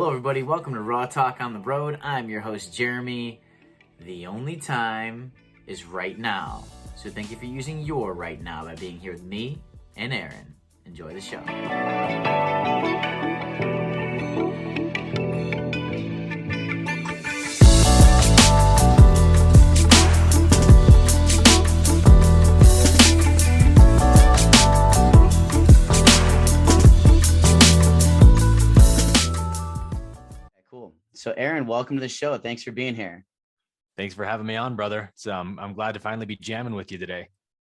Hello, everybody. Welcome to Raw Talk on the Road. I'm your host, Jeremy. The only time is right now. So thank you for using your right now by being here with me and Aaron. Enjoy the show. Cool. So Aaron, welcome to the show. Thanks for being here. Thanks for having me on, brother. I'm glad to finally be jamming with you today.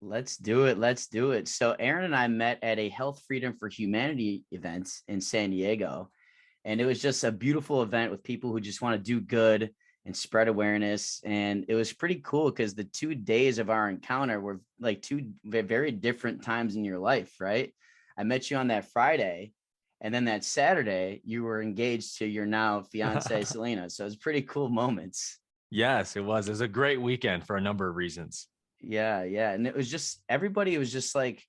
Let's do it. Let's do it. So Aaron and I met at a Health Freedom for Humanity event in San Diego. And it was just a beautiful event with people who just want to do good and spread awareness. And it was pretty cool because the 2 days of our encounter were like two very different times in your life, right? I met you on that Friday. And then that Saturday, you were engaged to your now fiance, Selena. So it's pretty cool moments. Yes, it was. It was a great weekend for a number of reasons. Yeah. And it was just, everybody was just like,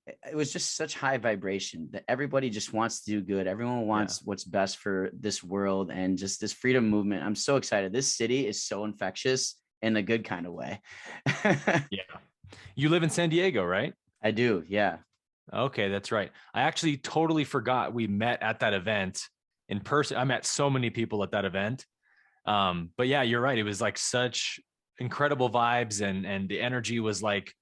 it was just such high vibration that everybody just wants to do good. Everyone wants what's best for this world and just this freedom movement. I'm so excited. This city is so infectious in a good kind of way. Yeah. You live in San Diego, right? I do. Yeah. Okay, that's right. I actually totally forgot we met at that event in person. I met so many people at that event. But yeah, you're right. It was like such incredible vibes and the energy was like,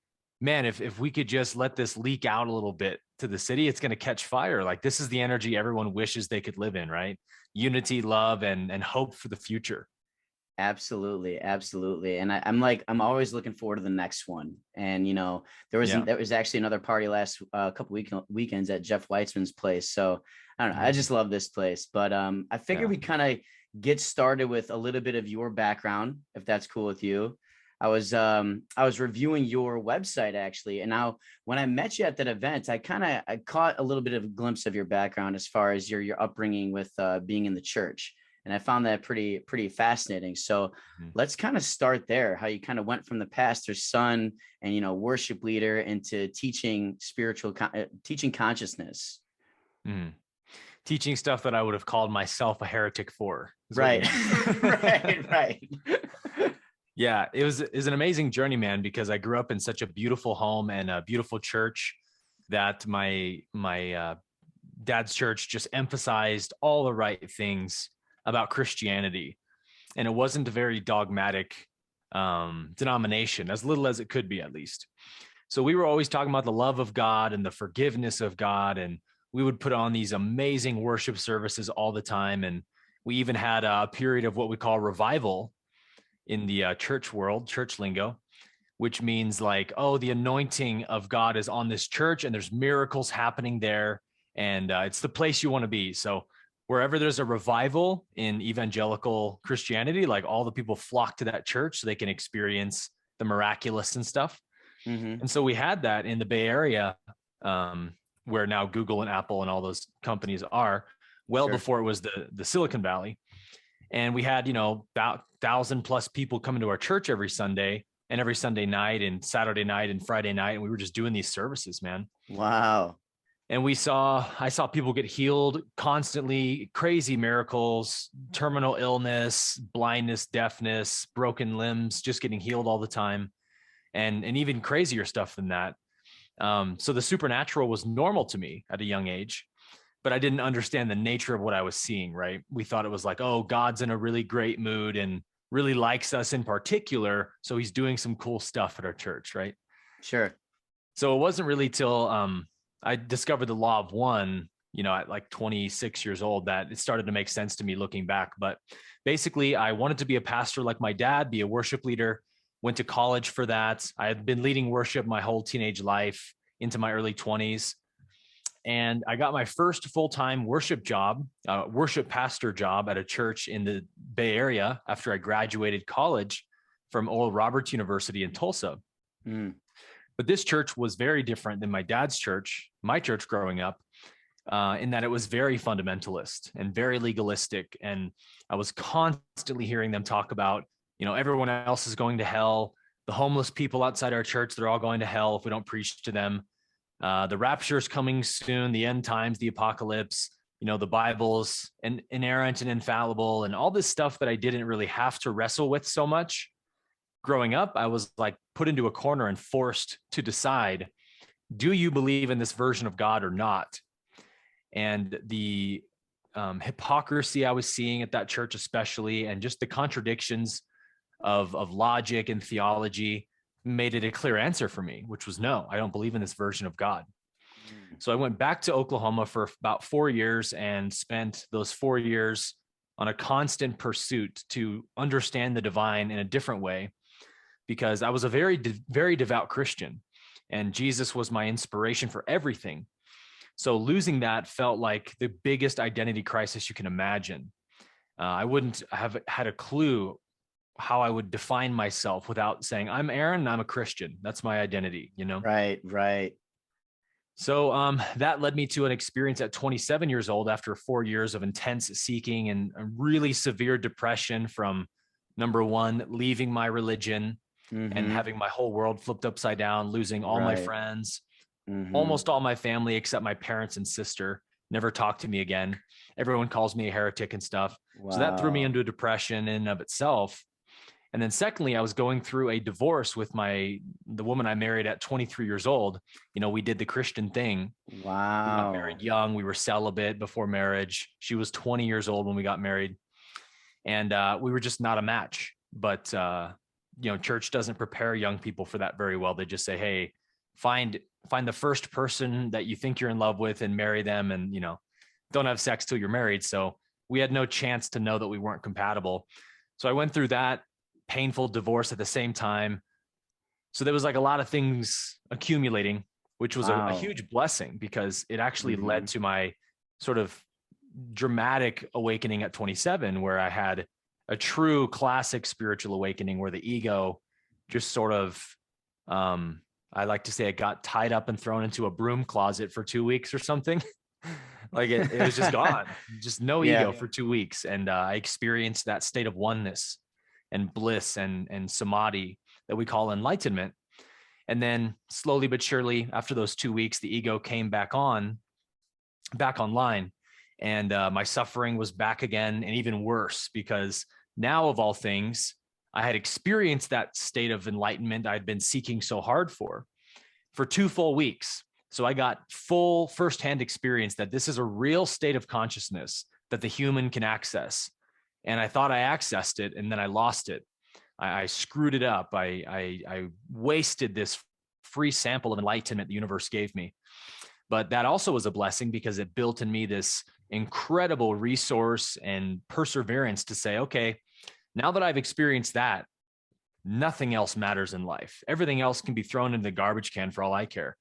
man, if we could just let this leak out a little bit to the city, it's going to catch fire. Like this is the energy everyone wishes they could live in, right? Unity, love, and hope for the future. Absolutely. And I'm always looking forward to the next one. And, there was actually another party last couple weekends at Jeff Weitzman's place. So I don't know. I just love this place, but I figured we kind of get started with a little bit of your background, if that's cool with you. I was reviewing your website actually, and now when I met you at that event, I caught a little bit of a glimpse of your background as far as your upbringing with being in the church, and I found that pretty fascinating. So let's kind of start there. How you kind of went from the pastor's son and worship leader into teaching teaching consciousness. Teaching stuff that I would have called myself a heretic for. Right. right. Yeah, it was an amazing journey, man, because I grew up in such a beautiful home and a beautiful church that my dad's church just emphasized all the right things about Christianity. And it wasn't a very dogmatic denomination, as little as it could be, at least. So we were always talking about the love of God and the forgiveness of God. And we would put on these amazing worship services all the time. And we even had a period of what we call revival in the church world, church lingo, which means like, oh, the anointing of God is on this church and there's miracles happening there. And it's the place you want to be. So wherever there's a revival in evangelical Christianity, like all the people flock to that church so they can experience the miraculous and stuff. And so we had that in the Bay Area, where now Google and Apple and all those companies are, before it was the Silicon Valley. And we had, about 1,000+ people coming to our church every Sunday and every Sunday night and Saturday night and Friday night. And we were just doing these services, man. Wow. And I saw people get healed constantly, crazy miracles, terminal illness, blindness, deafness, broken limbs, just getting healed all the time. And even crazier stuff than that. So the supernatural was normal to me at a young age, but I didn't understand the nature of what I was seeing, right? We thought it was like, oh, God's in a really great mood and really likes us in particular. So he's doing some cool stuff at our church, right? Sure. So it wasn't really till I discovered the law of one, at like 26 years old, that it started to make sense to me looking back. But basically, I wanted to be a pastor like my dad, be a worship leader, went to college for that. I had been leading worship my whole teenage life into my early 20s. And I got my first full-time worship pastor job at a church in the Bay Area after I graduated college from Oral Roberts University in Tulsa. But this church was very different than my dad's church, my church growing up, in that it was very fundamentalist and very legalistic. And I was constantly hearing them talk about, everyone else is going to hell. The homeless people outside our church, they're all going to hell if we don't preach to them. The rapture is coming soon, the end times, the apocalypse. the Bible's inerrant and infallible and all this stuff that I didn't really have to wrestle with so much. Growing up, I was like put into a corner and forced to decide, do you believe in this version of God or not? And the hypocrisy I was seeing at that church, especially, and just the contradictions of logic and theology made it a clear answer for me, which was no, I don't believe in this version of God. So I went back to Oklahoma for about 4 years and spent those 4 years on a constant pursuit to understand the divine in a different way, because I was a very, very devout Christian and Jesus was my inspiration for everything. So losing that felt like the biggest identity crisis you can imagine. I wouldn't have had a clue how I would define myself without saying, I'm Aaron and I'm a Christian. That's my identity, Right. So that led me to an experience at 27 years old after 4 years of intense seeking and a really severe depression from, number one, leaving my religion and having my whole world flipped upside down, losing all my friends, almost all my family except my parents and sister never talked to me again. Everyone calls me a heretic and stuff. Wow. So that threw me into a depression in and of itself. And then secondly, I was going through a divorce with the woman I married at 23 years old. We did the Christian thing. Wow. We got married young. We were celibate before marriage. She was 20 years old when we got married. And we were just not a match. But, church doesn't prepare young people for that very well. They just say, hey, find the first person that you think you're in love with and marry them and, don't have sex till you're married. So we had no chance to know that we weren't compatible. So I went through that painful divorce at the same time. So there was like a lot of things accumulating, which was a huge blessing because it actually led to my sort of dramatic awakening at 27, where I had a true classic spiritual awakening where the ego just sort of, I like to say it got tied up and thrown into a broom closet for 2 weeks or something. Like it was just gone, just no ego for 2 weeks. And I experienced that state of oneness and bliss and samadhi that we call enlightenment. And then slowly but surely, after those 2 weeks, the ego came back online, and my suffering was back again, and even worse, because now of all things, I had experienced that state of enlightenment I'd been seeking so hard for 2 full weeks. So I got full firsthand experience that this is a real state of consciousness that the human can access. And I thought I accessed it, and then I lost it. I screwed it up. I wasted this free sample of enlightenment the universe gave me. But that also was a blessing because it built in me this incredible resource and perseverance to say, okay, now that I've experienced that, nothing else matters in life. Everything else can be thrown into the garbage can for all I care.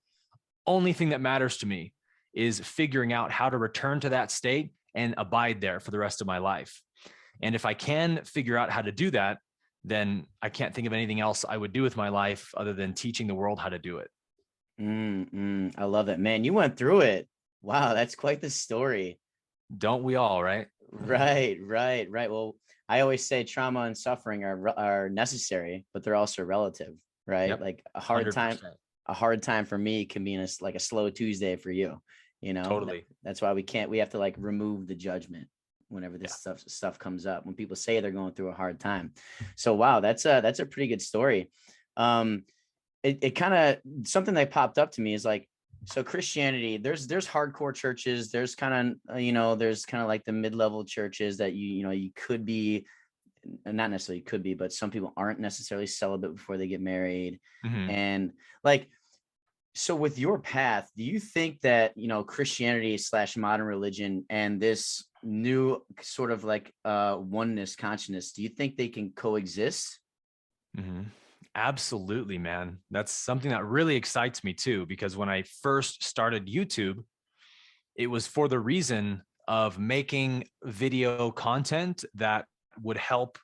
Only thing that matters to me is figuring out how to return to that state and abide there for the rest of my life. And if I can figure out how to do that, then I can't think of anything else I would do with my life other than teaching the world how to do it. I love it, man. You went through it. Wow. That's quite the story. Don't we all, right? Right. Well, I always say trauma and suffering are necessary, but they're also relative, right? Yep. Like a hard 100%. A hard time for me can be like a slow Tuesday for you, Totally. That's why we have to like remove the judgment whenever this stuff comes up, when people say they're going through a hard time. So, wow, that's a pretty good story. It kind of, something that popped up to me is like, so Christianity, there's hardcore churches, there's kind of, there's kind of like the mid-level churches that you could be, not necessarily could be, but some people aren't necessarily celibate before they get married. And like, so with your path, do you think that, Christianity / modern religion and this new sort of like oneness consciousness, do you think they can coexist? Absolutely, man. That's something that really excites me too, because when I first started YouTube, it was for the reason of making video content that would help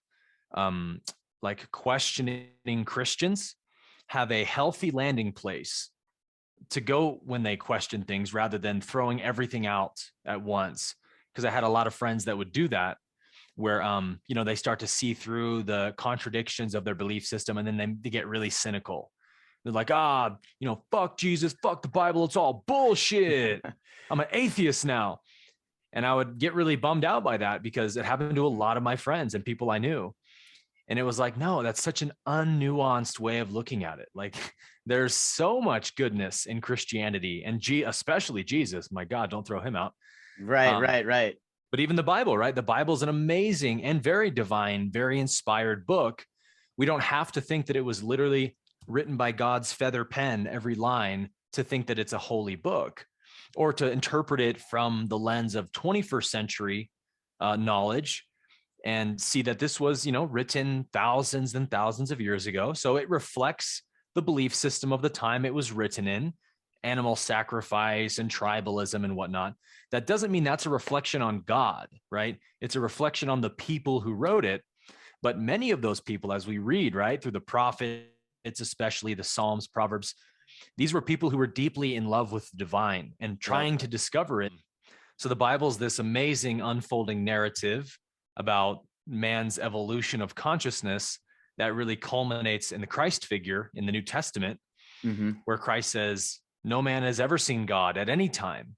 like questioning Christians have a healthy landing place to go when they question things, rather than throwing everything out at once. Because I had a lot of friends that would do that, where they start to see through the contradictions of their belief system, and then they get really cynical. They're like, fuck Jesus, fuck the Bible, it's all bullshit. I'm an atheist now. And I would get really bummed out by that because it happened to a lot of my friends and people I knew. And it was like, no, that's such an unnuanced way of looking at it. Like there's so much goodness in Christianity and especially Jesus. My God, don't throw him out. Right. But even the Bible, right? The Bible is an amazing and very divine, very inspired book. We don't have to think that it was literally written by God's feather pen, every line, to think that it's a holy book, or to interpret it from the lens of 21st century knowledge and see that this was, written thousands and thousands of years ago. So it reflects the belief system of the time it was written in, animal sacrifice and tribalism and whatnot. That doesn't mean that's a reflection on God, right? It's a reflection on the people who wrote it. But many of those people, as we read, right, through the prophets, especially the Psalms, Proverbs, these were people who were deeply in love with the divine and trying to discover it. So the Bible is this amazing unfolding narrative about man's evolution of consciousness that really culminates in the Christ figure in the New Testament, where Christ says, no man has ever seen God at any time,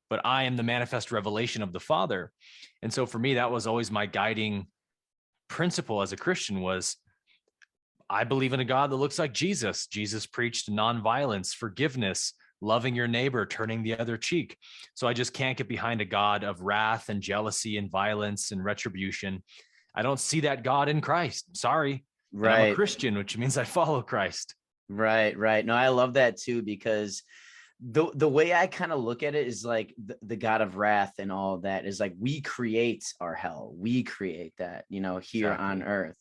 but I am the manifest revelation of the Father. And so for me, that was always my guiding principle as a Christian was, I believe in a God that looks like Jesus. Jesus preached nonviolence, forgiveness, loving your neighbor, turning the other cheek. So I just can't get behind a God of wrath and jealousy and violence and retribution. I don't see that God in Christ. Sorry. Right. And I'm a Christian, which means I follow Christ. Right. No, I love that too, because the way I kind of look at it is like the God of wrath and all of that is like, we create our hell. We create that, here on earth,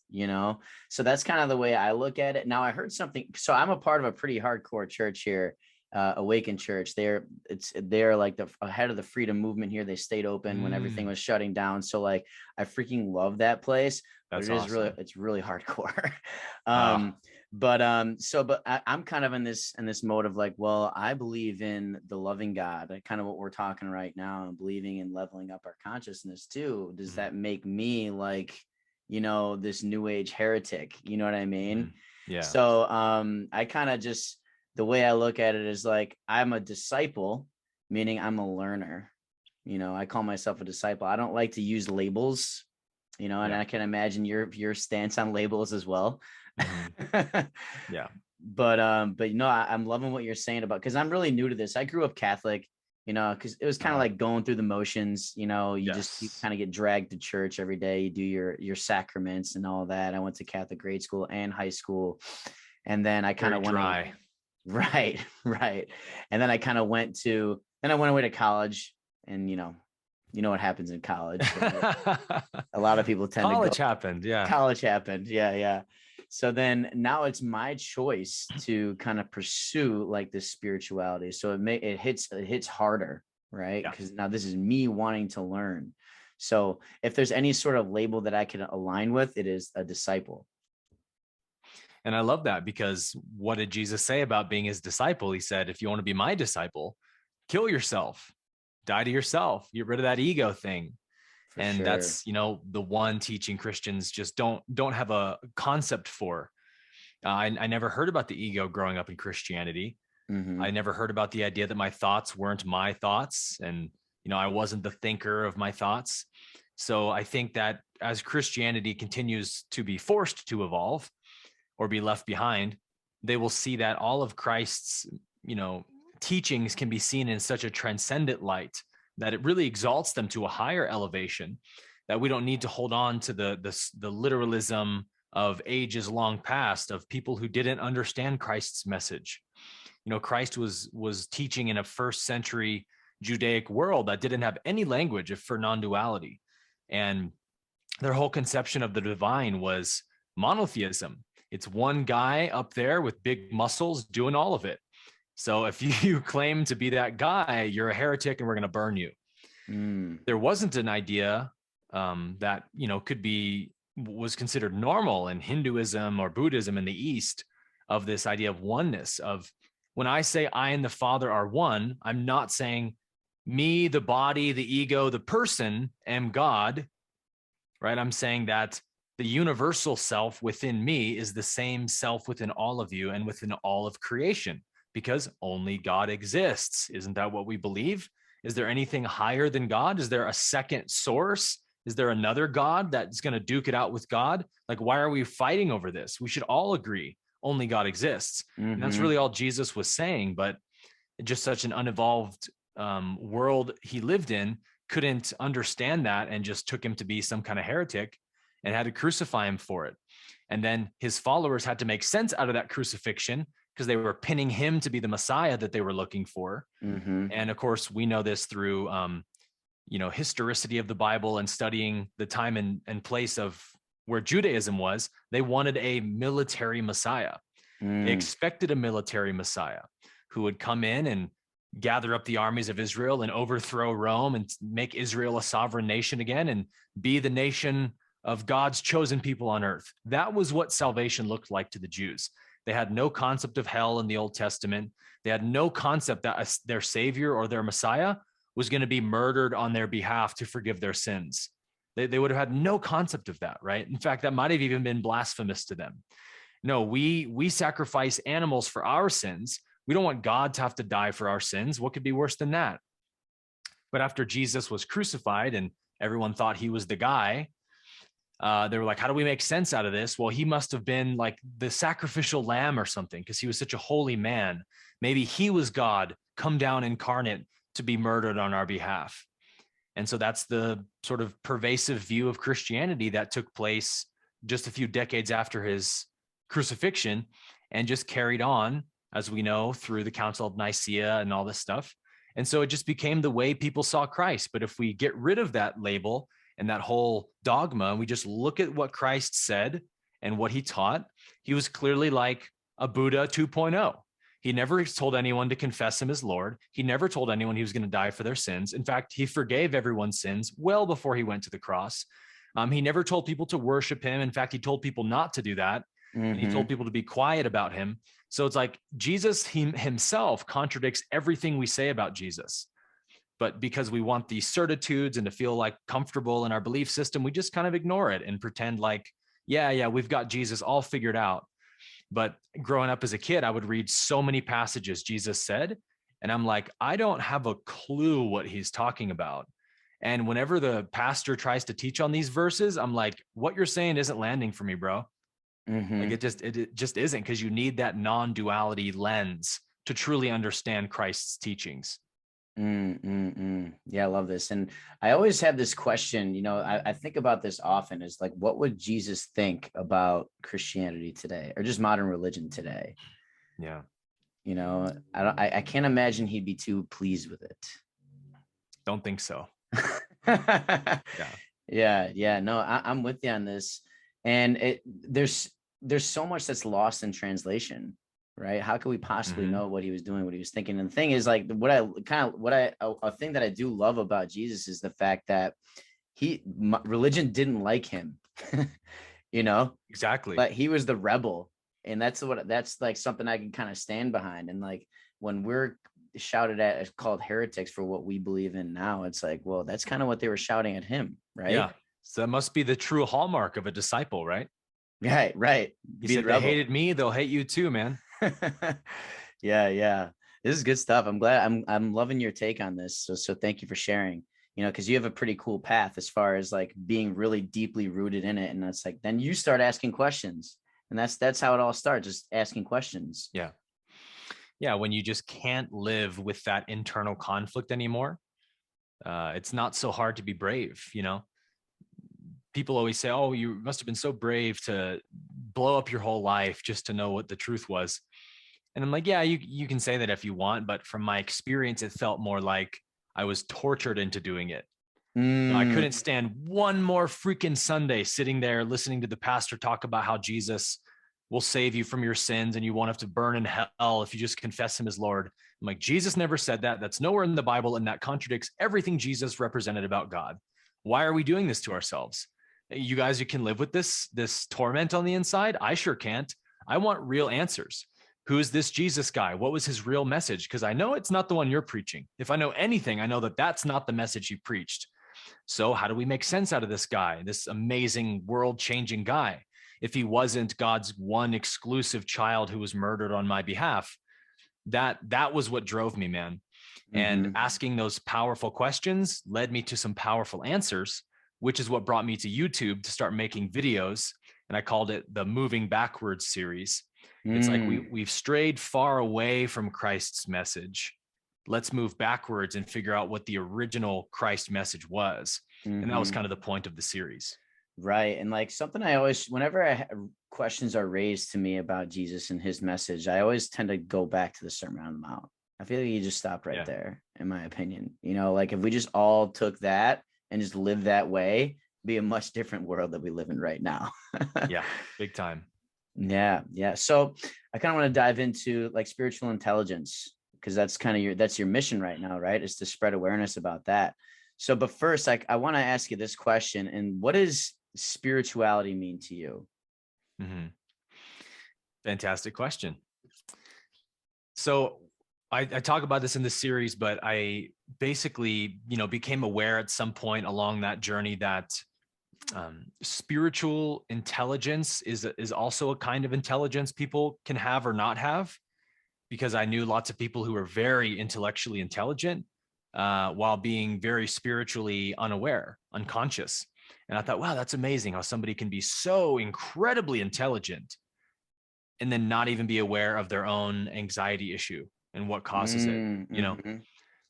so that's kind of the way I look at it. Now I heard something. So I'm a part of a pretty hardcore church here, Awaken Church. They're like the head of the freedom movement here. They stayed open when everything was shutting down. So like, I freaking love that place. That's but awesome. It's really hardcore. But I'm kind of in this mode of like, well, I believe in the loving God, kind of what we're talking right now, and believing in leveling up our consciousness too. Does that make me like, this new age heretic? You know what I mean? Yeah. So I kind of just, the way I look at it is like, I'm a disciple, meaning I'm a learner. I call myself a disciple. I don't like to use labels, and I can imagine your stance on labels as well. Yeah. But I'm loving what you're saying about, because I'm really new to this. I grew up Catholic, because it was kind of like going through the motions. You kind of get dragged to church every day. You do your sacraments and all that. I went to Catholic grade school and high school, and then I kind of went dry. Right. And then I kind of went away to college, and what happens in college. A lot of people tend college to go. happened. Yeah. College happened. Yeah. So then now it's my choice to kind of pursue like this spirituality. So it hits harder, right? Because now this is me wanting to learn. So if there's any sort of label that I can align with, it is a disciple. And I love that, because what did Jesus say about being his disciple? He said, if you want to be my disciple, kill yourself, die to yourself, get rid of that ego thing. And that's, the one teaching Christians just don't have a concept for. I never heard about the ego growing up in Christianity. I never heard about the idea that my thoughts weren't my thoughts. And, I wasn't the thinker of my thoughts. So I think that as Christianity continues to be forced to evolve or be left behind, they will see that all of Christ's, teachings can be seen in such a transcendent light that it really exalts them to a higher elevation, that we don't need to hold on to the literalism of ages long past of people who didn't understand Christ's message. Christ was teaching in a first century Judaic world that didn't have any language for non-duality. And their whole conception of the divine was monotheism. It's one guy up there with big muscles doing all of it. So if you claim to be that guy, you're a heretic and we're going to burn you. There wasn't an idea that, was considered normal in Hinduism or Buddhism in the East, of this idea of oneness. Of when I say I and the Father are one, I'm not saying me, the body, the ego, the person am God, right? I'm saying that the universal self within me is the same self within all of you and within all of creation, because only God exists. Isn't that what we believe? Is there anything higher than God? Is there a second source? Is there another God that's going to duke it out with God? Like, why are we fighting over this? We should all agree only God exists. And that's really all Jesus was saying, but just such an unevolved world he lived in couldn't understand that and just took him to be some kind of heretic and had to crucify him for it. And then his followers had to make sense out of that crucifixion because they were pinning him to be the Messiah that they were looking for. And of course, we know this through, historicity of the Bible and studying the time and place of where Judaism was. They wanted a military Messiah. They expected a military Messiah who would come in and gather up the armies of Israel and overthrow Rome and make Israel a sovereign nation again and be the nation of God's chosen people on earth. That was what salvation looked like to the Jews. They had no concept of hell in the Old Testament. They had no concept that their Savior or their Messiah was going to be murdered on their behalf to forgive their sins. They would have had no concept of that, right? In fact, that might have even been blasphemous to them. No, we sacrifice animals for our sins. We don't want God to have to die for our sins. What could be worse than that? But after Jesus was crucified and everyone thought he was the guy, they were like, how do we make sense out of this? Well, he must have been like the sacrificial lamb or something because he was such a holy man. Maybe he was God come down incarnate to be murdered on our behalf. And so that's the sort of pervasive view of Christianity that took place just a few decades after his crucifixion and just carried on, as we know, through the Council of Nicaea and all this stuff. And so it just became the way people saw Christ. But if we get rid of that label and that whole dogma, and we just look at what Christ said and what he taught, he was clearly like a Buddha 2.0. He never told anyone to confess him as Lord. He never told anyone he was going to die for their sins. In fact, he forgave everyone's sins well before he went to the cross. He never told people to worship him. In fact, he told people not to do that. And he told people to be quiet about him. So it's like Jesus himself contradicts everything we say about Jesus. But because we want these certitudes and to feel like comfortable in our belief system, we just kind of ignore it and pretend like, yeah, we've got Jesus all figured out. But growing up as a kid, I would read so many passages Jesus said, and I'm like, I don't have a clue what he's talking about. And whenever the pastor tries to teach on these verses, I'm like, what you're saying isn't landing for me, bro. Like it just isn't, because you need that non-duality lens to truly understand Christ's teachings. Yeah, I love this. And I always have this question, I think about this often, is like, what would Jesus think about Christianity today or just modern religion today? Yeah. I can't imagine he'd be too pleased with it. Don't think so. Yeah. No, I'm with you on this. And there's so much that's lost in translation, right? How could we possibly know what he was doing, what he was thinking? And the thing is, like, a thing that I do love about Jesus is the fact that religion didn't like him, Exactly. but he was the rebel. And that's like something I can kind of stand behind. And like, when we're shouted at as called heretics for what we believe in now, it's like, well, that's kind of what they were shouting at him, right? Yeah. So that must be the true hallmark of a disciple, right? Right. He said, they hated me, they'll hate you too, man. Yeah. This is good stuff. I'm glad. I'm loving your take on this. So thank you for sharing, because you have a pretty cool path as far as like being really deeply rooted in it. And that's like, then you start asking questions, and that's how it all starts, just asking questions. Yeah. When you just can't live with that internal conflict anymore, it's not so hard to be brave. People always say, oh, you must have been so brave to blow up your whole life just to know what the truth was. And I'm like, yeah, you can say that if you want, but from my experience, it felt more like I was tortured into doing it. I couldn't stand one more freaking Sunday sitting there listening to the pastor talk about how Jesus will save you from your sins and you won't have to burn in hell if you just confess him as Lord. I'm like, Jesus never said that. That's nowhere in the Bible, and that contradicts everything Jesus represented about God. Why are we doing this to ourselves? You guys, you can live with this torment on the inside. I sure can't. I want real answers. Who is this Jesus guy? What was his real message? Because I know it's not the one you're preaching. If I know anything, I know that that's not the message he preached. So how do we make sense out of this guy, this amazing world-changing guy, if he wasn't God's one exclusive child who was murdered on my behalf? That was what drove me, man. And asking those powerful questions led me to some powerful answers, which is what brought me to YouTube to start making videos. And I called it the Moving Backwards series. It's like we've strayed far away from Christ's message. Let's move backwards and figure out what the original Christ message was. And that was kind of the point of the series. Right. And like something I always, whenever questions are raised to me about Jesus and his message, I always tend to go back to the Sermon on the Mount. I feel like you just stopped right there, in my opinion. You know, like if we just all took that and just lived that way, it'd be a much different world that we live in right now. Yeah, big time. Yeah. So I kind of want to dive into like spiritual intelligence, because that's kind of that's your mission right now, right? Is to spread awareness about that. So, but first, I want to ask you this question. And what does spirituality mean to you? Fantastic question. So I talk about this in the series, but I basically, became aware at some point along that journey that spiritual intelligence is also a kind of intelligence people can have or not have, because I knew lots of people who were very intellectually intelligent while being very spiritually unaware, unconscious. And I thought, wow, that's amazing how somebody can be so incredibly intelligent and then not even be aware of their own anxiety issue and what causes it.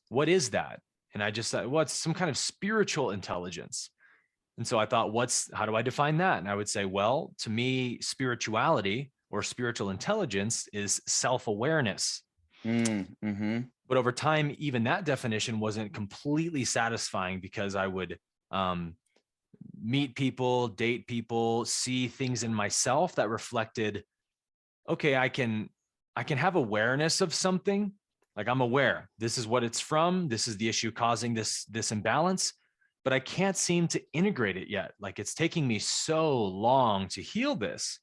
What is that? And I just thought, well, it's some kind of spiritual intelligence. And so I thought, how do I define that? And I would say, well, to me, spirituality or spiritual intelligence is self-awareness. But over time, even that definition wasn't completely satisfying, because I would meet people, date people, see things in myself that reflected, okay, I can have awareness of something. Like I'm aware, this is what it's from. This is the issue causing this imbalance, but I can't seem to integrate it yet. Like it's taking me so long to heal this.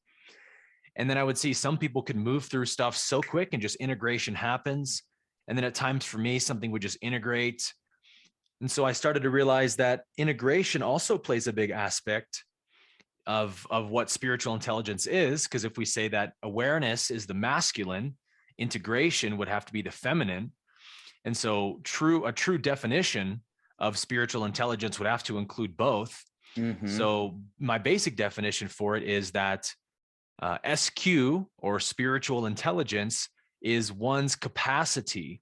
And then I would see some people could move through stuff so quick and just integration happens. And then at times for me, something would just integrate. And so I started to realize that integration also plays a big aspect of what spiritual intelligence is. Because if we say that awareness is the masculine, integration would have to be the feminine. And so a true definition of spiritual intelligence would have to include both. So my basic definition for it is that SQ, or spiritual intelligence, is one's capacity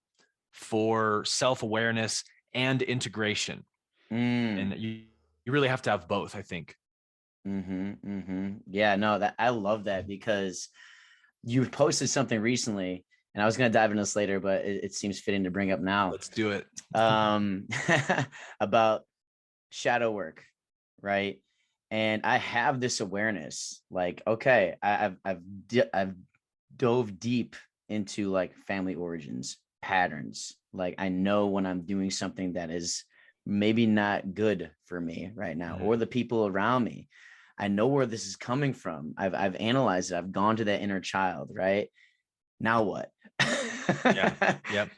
for self-awareness and integration. And you really have to have both, I think. Yeah, no, I love that, because you posted something recently, and I was going to dive into this later, but it seems fitting to bring up now. Let's do it. About shadow work, right? And I have this awareness, like, okay, I've dove deep into like family origins, patterns. Like I know when I'm doing something that is maybe not good for me right now, or the people around me. I know where this is coming from. I've analyzed it. I've gone to that inner child, right? Now what?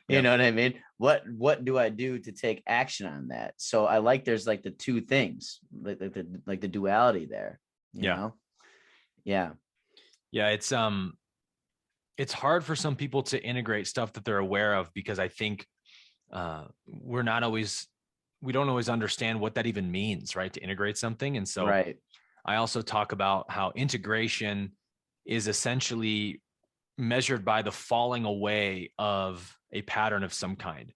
You know what I mean? What do I do to take action on that? So I like there's like the two things, like the duality there. You know? Yeah. It's hard for some people to integrate stuff that they're aware of, because I think we don't always understand what that even means, right? To integrate something. And so I also talk about how integration is essentially measured by the falling away of a pattern of some kind.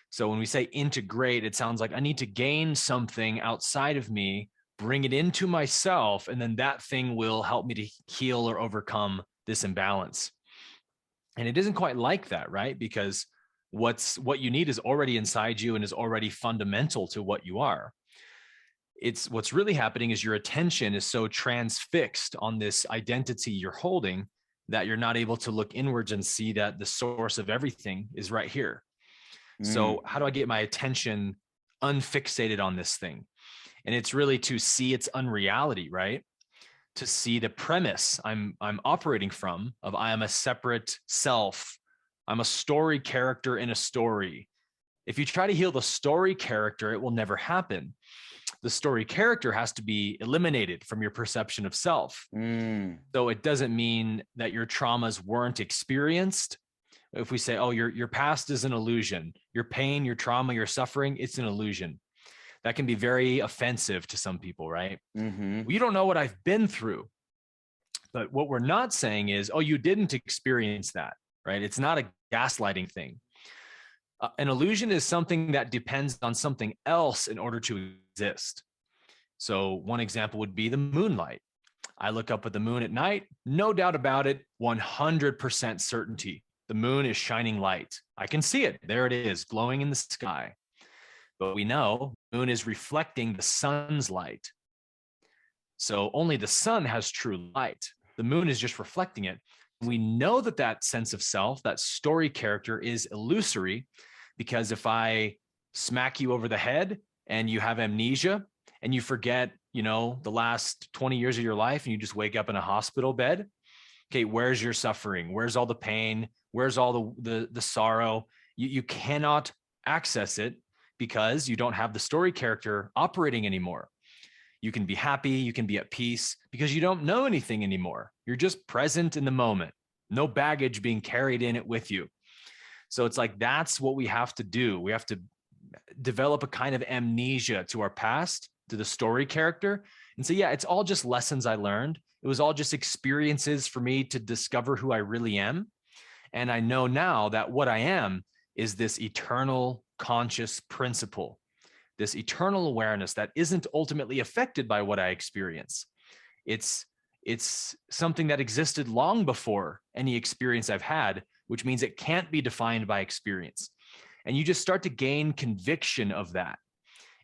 So when we say integrate, it sounds like I need to gain something outside of me, bring it into myself, and then that thing will help me to heal or overcome this imbalance. And it isn't quite like that, right? Because what you need is already inside you and is already fundamental to what you are. It's what's really happening is your attention is so transfixed on this identity you're holding that you're not able to look inwards and see that the source of everything is right here. So how do I get my attention unfixated on this thing? And it's really to see its unreality, right? To see the premise I'm operating from of I am a separate self. I'm a story character in a story. If you try to heal the story character, it will never happen. The story character has to be eliminated from your perception of self. So it doesn't mean that your traumas weren't experienced, if we say, oh, your past is an illusion, your pain, your trauma, your suffering, it's an illusion. That can be very offensive to some people, right? Mm-hmm. Well, you don't know what I've been through. But what we're not saying is, oh, you didn't experience that, right? It's not a gaslighting thing. An illusion is something that depends on something else in order to exist. So one example would be the moonlight. I look up at the moon at night, no doubt about it, 100% certainty. The moon is shining light. I can see it. There it is, glowing in the sky. But we know the moon is reflecting the sun's light. So only the sun has true light. The moon is just reflecting it. We know that that sense of self, that story character, is illusory, because if I smack you over the head and you have amnesia and you forget, the last 20 years of your life and you just wake up in a hospital bed, okay, where's your suffering? Where's all the pain? Where's all the sorrow? You cannot access it because you don't have the story character operating anymore. You can be happy, you can be at peace because you don't know anything anymore. You're just present in the moment, no baggage being carried in it with you. So it's like, that's what we have to do. We have to develop a kind of amnesia to our past, to the story character. And so, yeah, it's all just lessons I learned. It was all just experiences for me to discover who I really am. And I know now that what I am is this eternal conscious principle, this eternal awareness that isn't ultimately affected by what I experience. It's something that existed long before any experience I've had, which means it can't be defined by experience. And you just start to gain conviction of that.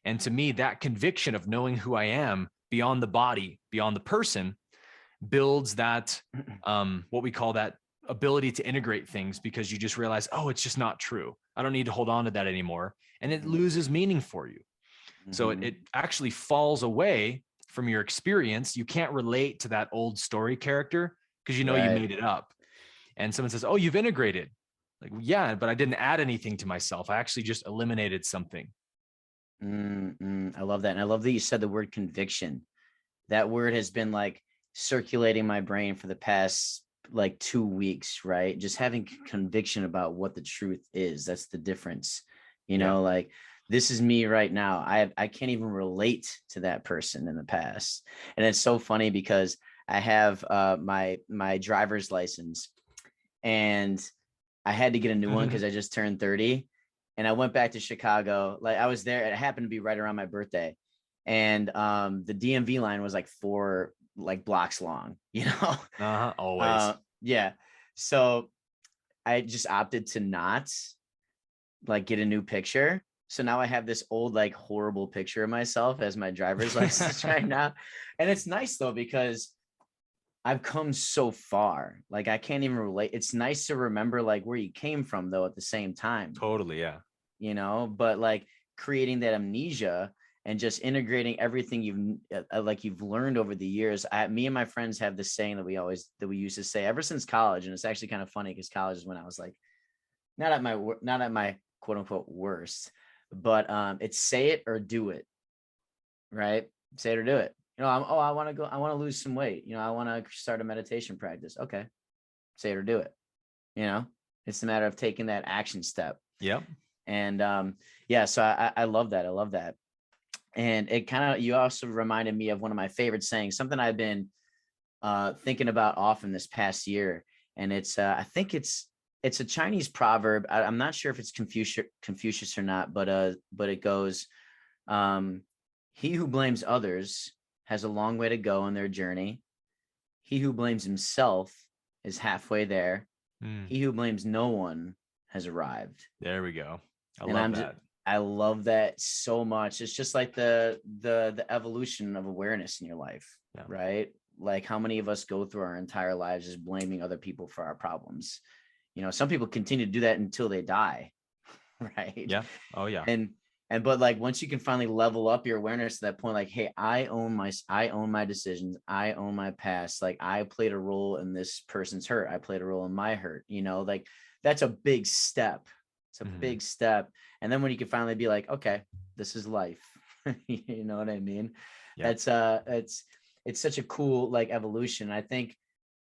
And to me, that conviction of knowing who I am beyond the body, beyond the person, builds that, what we call that ability to integrate things, because you just realize, oh, it's just not true. I don't need to hold on to that anymore. And it loses meaning for you. So it actually falls away from your experience. You can't relate to that old story character because you made it up. And someone says, oh, you've integrated. Like, yeah, but I didn't add anything to myself. I actually just eliminated something. I love that. And I love that you said the word conviction. That word has been like circulating my brain for the past like 2 weeks, right? Just having conviction about what the truth is. That's the difference. Like, this is me right now. I can't even relate to that person in the past. And it's so funny because I have my driver's license, and I had to get a new one because I just turned 30. And I went back to Chicago. Like, I was there. It happened to be right around my birthday. And the DMV line was like 4 blocks long, Always. Yeah. So I just opted to not get a new picture. So now I have this old, horrible picture of myself as my driver's license right now. And it's nice though, because I've come so far. I can't even relate. It's nice to remember where you came from though at the same time. Totally. Yeah. But creating that amnesia and just integrating everything you've learned over the years. Me and my friends have this saying that we used to say ever since college. And it's actually kind of funny because college is when I was not at my quote unquote worst, but it's say it or do it, right? Say it or do it. I want to lose some weight. I want to start a meditation practice. Okay. Say it or do it. It's a matter of taking that action step. Yep. And so I love that. I love that. And it you also reminded me of one of my favorite sayings, something I've been thinking about often this past year. And it's, I think it's a Chinese proverb. I'm not sure if it's Confucius or not, but it goes, he who blames others has a long way to go on their journey. He who blames himself is halfway there. He who blames no one has arrived. There we go. I love that so much. It's just like the evolution of awareness in your life, right? Like, how many of us go through our entire lives just blaming other people for our problems? Some people continue to do that until they die, right? Yeah. Oh yeah. But once you can finally level up your awareness to that point, hey, I own my decisions. I own my past. I played a role in this person's hurt. I played a role in my hurt, that's a big step. It's a big step. And then when you can finally be okay, this is life. You know what I mean? Yeah. It's such a cool evolution. I think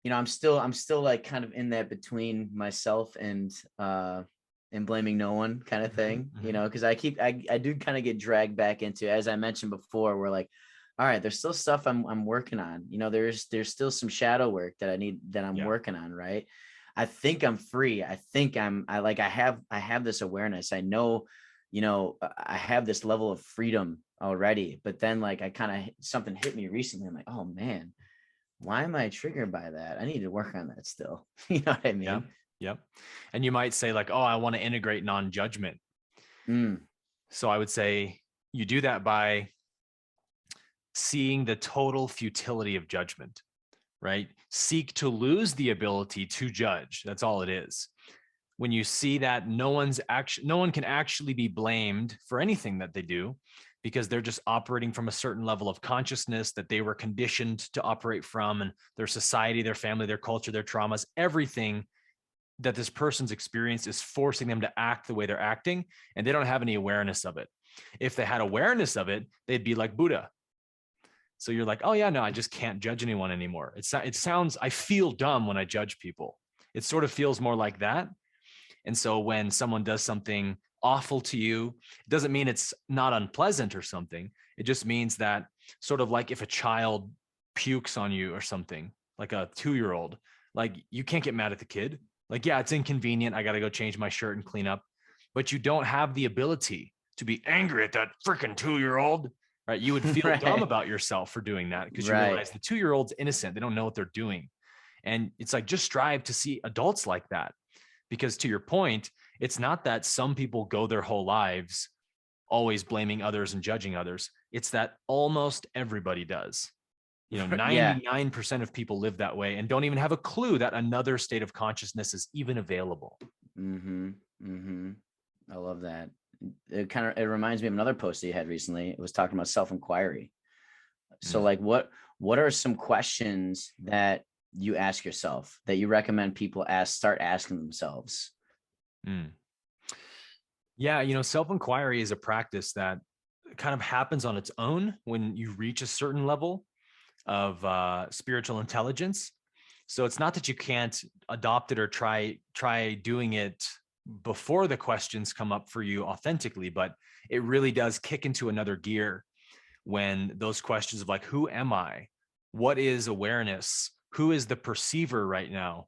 I'm still like kind of in that between myself and blaming no one kind of thing, because I do kind of get dragged back into, as I mentioned before, we're like, all right, there's still stuff I'm working on. There's still some shadow work that I'm working on, right? I think I'm free. I think I have this awareness. I know, I have this level of freedom already, but then like something hit me recently. I'm like, oh man, why am I triggered by that? I need to work on that still. You know what I mean? Yeah. Yep. And you might say like, oh, I want to integrate non-judgment. So I would say you do that by seeing the total futility of judgment, right? Seek to lose the ability to judge. That's all it is. When you see that no one can actually be blamed for anything that they do, because they're just operating from a certain level of consciousness that they were conditioned to operate from, and their society, their family, their culture, their traumas, everything that this person's experience is forcing them to act the way they're acting, and they don't have any awareness of it. If they had awareness of it, they'd be like Buddha. So you're like, oh yeah, no, I just can't judge anyone anymore. It sounds, I feel dumb when I judge people. It sort of feels more like that. And so when someone does something awful to you, it doesn't mean it's not unpleasant or something. It just means that, sort of like if a child pukes on you or something, like a 2-year-old, like you can't get mad at the kid. Like, yeah, it's inconvenient. I got to go change my shirt and clean up, but you don't have the ability to be angry at that freaking 2-year-old, right? You would feel dumb about yourself for doing that, because you realize the 2-year-old's innocent. They don't know what they're doing. And it's like, just strive to see adults like that. Because to your point, it's not that some people go their whole lives always blaming others and judging others. It's that almost everybody does. 99% of people live that way and don't even have a clue that another state of consciousness is even available. I love that. It reminds me of another post that you had recently. It was talking about self-inquiry. So like, what are some questions that you ask yourself that you recommend people start asking themselves? Yeah, self-inquiry is a practice that kind of happens on its own when you reach a certain level of spiritual intelligence. So it's not that you can't adopt it or try doing it before the questions come up for you authentically, but it really does kick into another gear when those questions of like, who am I? What is awareness? Who is the perceiver right now?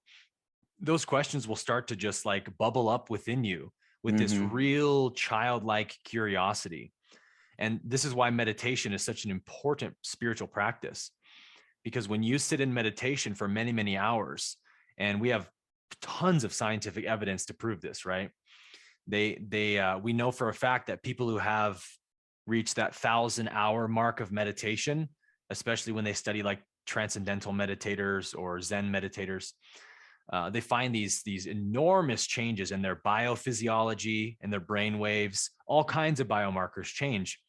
Those questions will start to just like bubble up within you with this real childlike curiosity. And this is why meditation is such an important spiritual practice, because when you sit in meditation for many, many hours, and we have tons of scientific evidence to prove this, right? We know for a fact that people who have reached that 1,000-hour mark of meditation, especially when they study like transcendental meditators or Zen meditators, they find these enormous changes in their biophysiology and their brain waves. All kinds of biomarkers change,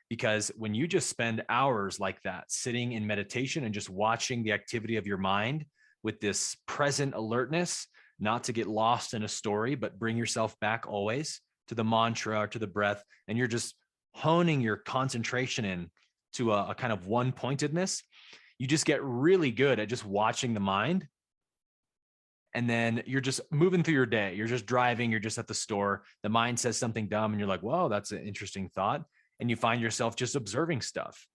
because when you just spend hours like that sitting in meditation and just watching the activity of your mind with this present alertness, not to get lost in a story, but bring yourself back always to the mantra or to the breath, and you're just honing your concentration in to a kind of one pointedness, you just get really good at just watching the mind. And then you're just moving through your day. You're just driving. You're just at the store. The mind says something dumb and you're like, whoa, that's an interesting thought. And you find yourself just observing stuff.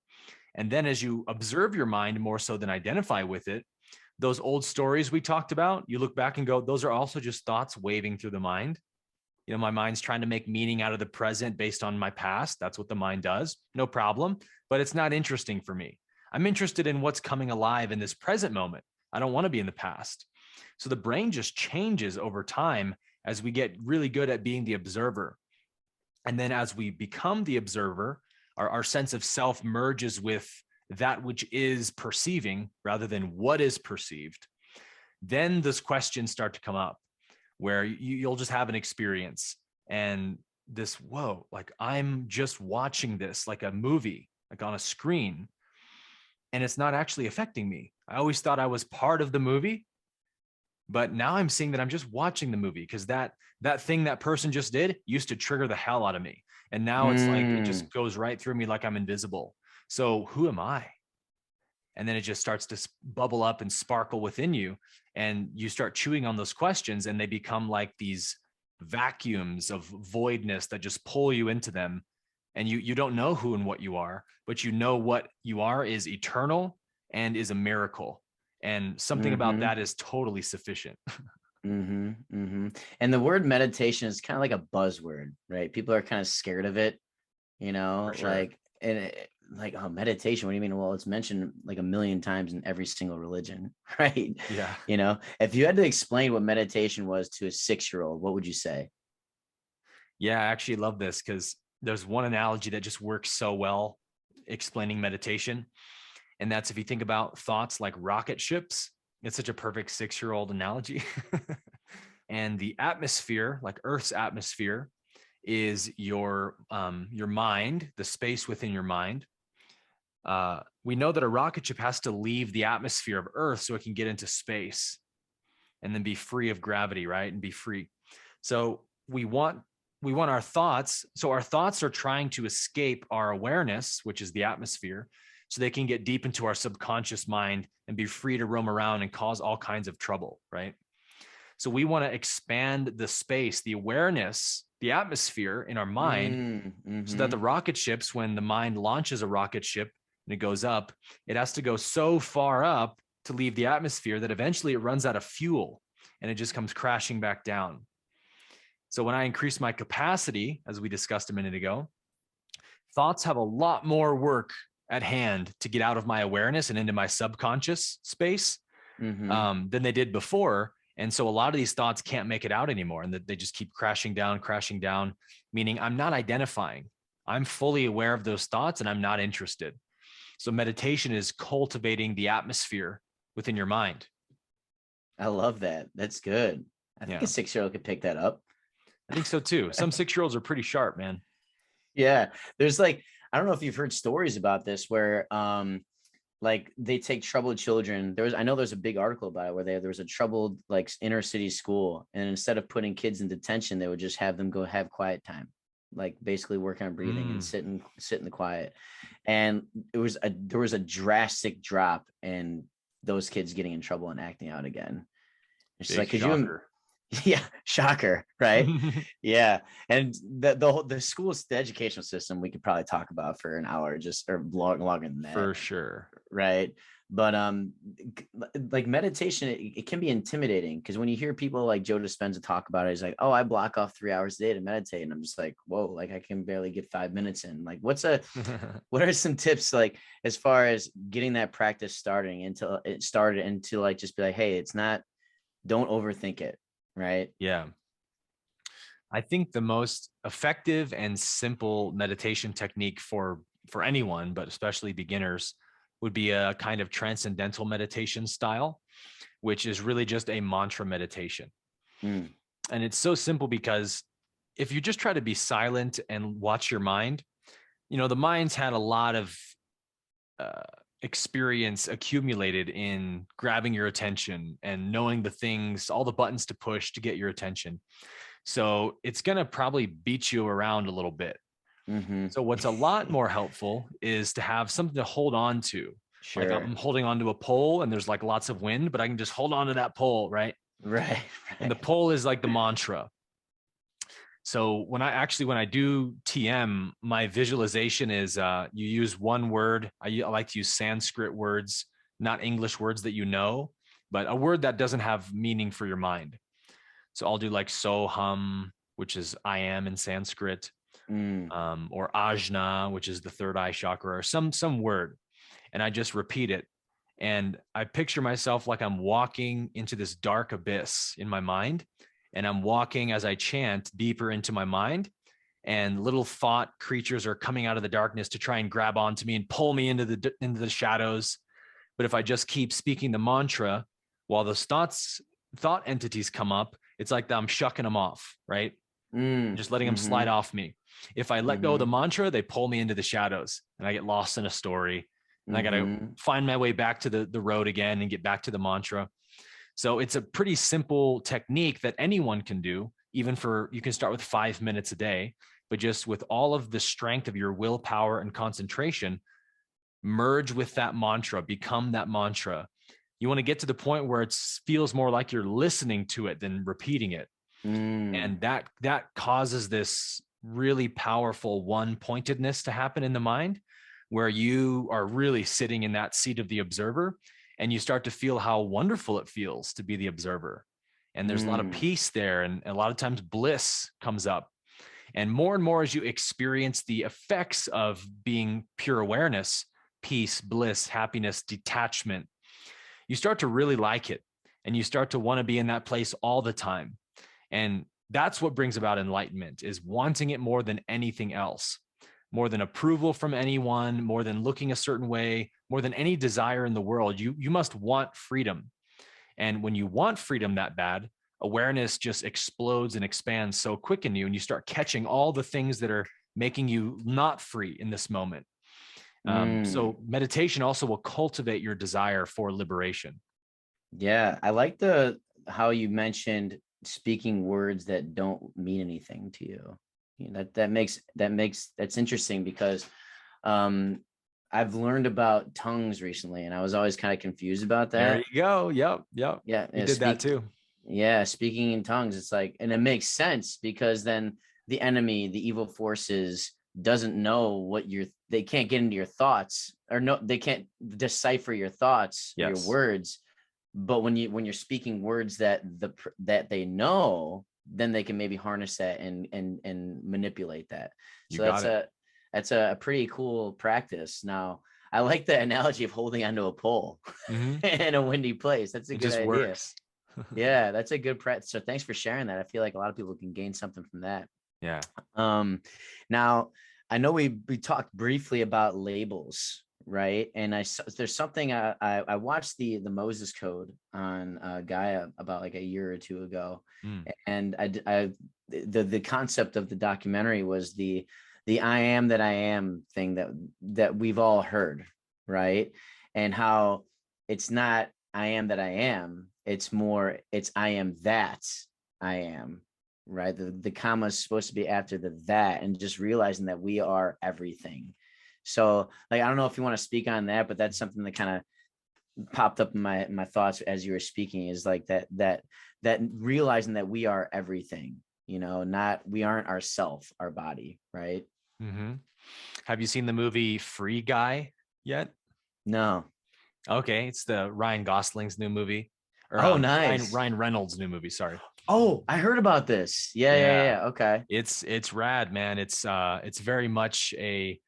And then as you observe your mind more so than identify with it, those old stories we talked about, you look back and go, those are also just thoughts waving through the mind. My mind's trying to make meaning out of the present based on my past. That's what the mind does. No problem. But it's not interesting for me. I'm interested in what's coming alive in this present moment. I don't want to be in the past. So the brain just changes over time as we get really good at being the observer. And then as we become the observer, our sense of self merges with that which is perceiving rather than what is perceived. Then those questions start to come up where you'll just have an experience and this, whoa, like I'm just watching this like a movie, like on a screen, and it's not actually affecting me. I always thought I was part of the movie, but now I'm seeing that I'm just watching the movie, because that thing that person just did used to trigger the hell out of me. And now it's like, it just goes right through me like I'm invisible. So who am I? and then it just starts to bubble up and sparkle within you, and you start chewing on those questions, and they become like these vacuums of voidness that just pull you into them. And you don't know who and what you are, but you know what you are is eternal and is a miracle. And something about that is totally sufficient. And the word meditation is kind of like a buzzword, right? People are kind of scared of it, For sure. like, like, oh, meditation, what do you mean? Well, it's mentioned like a million times in every single religion, right? Yeah. If you had to explain what meditation was to a 6-year-old, what would you say? Yeah, I actually love this because there's one analogy that just works so well explaining meditation. And that's if you think about thoughts like rocket ships, it's such a perfect 6-year-old analogy. And the atmosphere, like Earth's atmosphere, is your mind, the space within your mind. We know that a rocket ship has to leave the atmosphere of Earth so it can get into space and then be free of gravity, right? And be free. So we want our thoughts. So our thoughts are trying to escape our awareness, which is the atmosphere, so they can get deep into our subconscious mind and be free to roam around and cause all kinds of trouble, right? So we want to expand the space, the awareness, the atmosphere in our mind, so that the rocket ships, when the mind launches a rocket ship and it goes up, it has to go so far up to leave the atmosphere that eventually it runs out of fuel and it just comes crashing back down. So when I increase my capacity, as we discussed a minute ago, thoughts have a lot more work at hand to get out of my awareness and into my subconscious space than they did before. And so a lot of these thoughts can't make it out anymore, and that they just keep crashing down, meaning I'm not identifying. I'm fully aware of those thoughts and I'm not interested. So meditation is cultivating the atmosphere within your mind. I love that. That's good. I think a 6-year-old could pick that up. I think so too. Some 6-year-olds are pretty sharp, man. Yeah. There's like, I don't know if you've heard stories about this where like they take troubled children. I know there's a big article about it where there was a troubled like inner city school, and instead of putting kids in detention, they would just have them go have quiet time, like basically work on breathing and sit in the quiet. And there was a drastic drop in those kids getting in trouble and acting out again. It's Big like, could shocker. yeah, shocker, right? Yeah. And the schools, the educational system, we could probably talk about for an hour, just or longer than that. For sure. Right. But like meditation, it can be intimidating, because when you hear people like Joe Dispenza talk about it, he's like, oh, I block off 3 hours a day to meditate. And I'm just like, whoa, like I can barely get 5 minutes in. Like, what are some tips, like, as far as getting that practice started into like, just be like, hey, don't overthink it. Right. Yeah. I think the most effective and simple meditation technique for anyone, but especially beginners, would be a kind of transcendental meditation style, which is really just a mantra meditation. And it's so simple because if you just try to be silent and watch your mind, the mind's had a lot of experience accumulated in grabbing your attention and knowing the things, all the buttons to push to get your attention. So it's going to probably beat you around a little bit. So what's a lot more helpful is to have something to hold on to. Sure. Like I'm holding onto a pole and there's like lots of wind, but I can just hold on to that pole, right? Right. And the pole is like the mantra. So when I do TM, my visualization is you use one word. I like to use Sanskrit words, not English words that but a word that doesn't have meaning for your mind. So I'll do like soham, which is I am in Sanskrit, or ajna, which is the third eye chakra, or some word. And I just repeat it. And I picture myself like I'm walking into this dark abyss in my mind. And I'm walking as I chant deeper into my mind. And little thought creatures are coming out of the darkness to try and grab onto me and pull me into the shadows. But if I just keep speaking the mantra, while those thought entities come up, it's like I'm shucking them off, right? Just letting them slide off me. If I let go of the mantra, they pull me into the shadows and I get lost in a story. And I got to find my way back to the road again and get back to the mantra. So it's a pretty simple technique that anyone can do, you can start with 5 minutes a day, but just with all of the strength of your willpower and concentration, merge with that mantra, become that mantra. You want to get to the point where it feels more like you're listening to it than repeating it. And that causes this really powerful one-pointedness to happen in the mind, where you are really sitting in that seat of the observer, and you start to feel how wonderful it feels to be the observer. And there's a lot of peace there, and a lot of times bliss comes up. And more as you experience the effects of being pure awareness, peace, bliss, happiness, detachment, you start to really like it, and you start to want to be in that place all the time. And that's what brings about enlightenment, is wanting it more than anything else, more than approval from anyone, more than looking a certain way, more than any desire in the world. You must want freedom. And when you want freedom that bad, awareness just explodes and expands so quick in you, and you start catching all the things that are making you not free in this moment. So meditation also will cultivate your desire for liberation. Yeah, I like how you mentioned speaking words that don't mean anything to you. You know, that's interesting, because I've learned about tongues recently, and I was always kind of confused about that. There you go. Yep. Yeah, you did that too. Yeah, speaking in tongues, it's like, and it makes sense, because then the enemy, the evil forces, doesn't know they can't get into your thoughts, or no, they can't decipher your thoughts, your words. But when you're speaking words that they know, then they can maybe harness that and manipulate that. So that's a pretty cool practice. Now, I like the analogy of holding onto a pole in a windy place. That's a good idea. Works. Yeah, that's a good practice. So thanks for sharing that. I feel like a lot of people can gain something from that. Yeah. Now, I know we talked briefly about labels, right? And there's something I watched the Moses Code on Gaia about like a year or two ago, and the concept of the documentary was the I am that I am thing that we've all heard, right? And how it's not I am that I am, it's I am that I am. Right. The comma is supposed to be after the that, and just realizing that we are everything. So like, I don't know if you want to speak on that, but that's something that kind of popped up in my thoughts as you were speaking, is like that realizing that we are everything, we aren't ourself, our body. Right. Have you seen the movie Free Guy yet? No. Okay. It's the Ryan Gosling's new movie. Or, nice. Ryan Reynolds' new movie. Sorry. Oh, I heard about this. Yeah. Okay. It's rad, man. It's very much a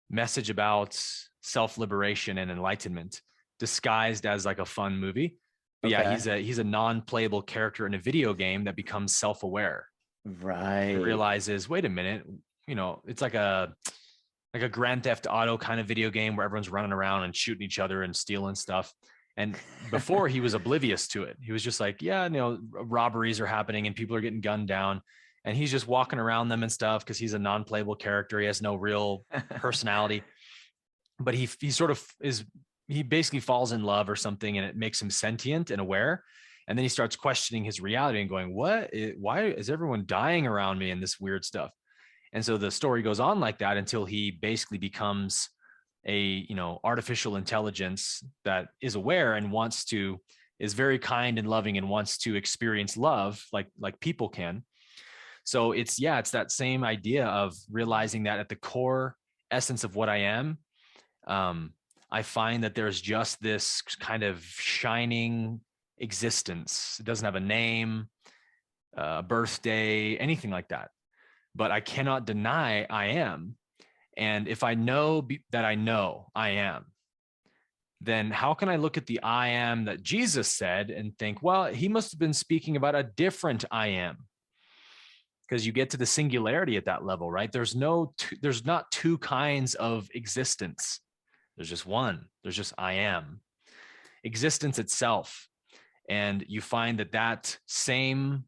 message about self-liberation and enlightenment disguised as like a fun movie. But yeah, he's a non-playable character in a video game that becomes self-aware. Right. He realizes, wait a minute, it's like a Grand Theft Auto kind of video game where everyone's running around and shooting each other and stealing stuff. And before, he was oblivious to it. He was just like, robberies are happening and people are getting gunned down. And he's just walking around them and stuff because he's a non-playable character. He has no real personality. But he sort of he basically falls in love or something, and it makes him sentient and aware. And then he starts questioning his reality and going, why is everyone dying around me and this weird stuff? And so the story goes on like that until he basically becomes a artificial intelligence that is aware and is very kind and loving and wants to experience love like people can. So it's that same idea of realizing that at the core essence of what I am, I find that there's just this kind of shining existence. It doesn't have a name, a birthday, anything like that, but I cannot deny I am. And if I know that I know I am, then how can I look at the I am that Jesus said and think, well, he must have been speaking about a different I am? Because you get to the singularity at that level, right? There's not two kinds of existence. There's just one. There's just I am. Existence itself. And you find that same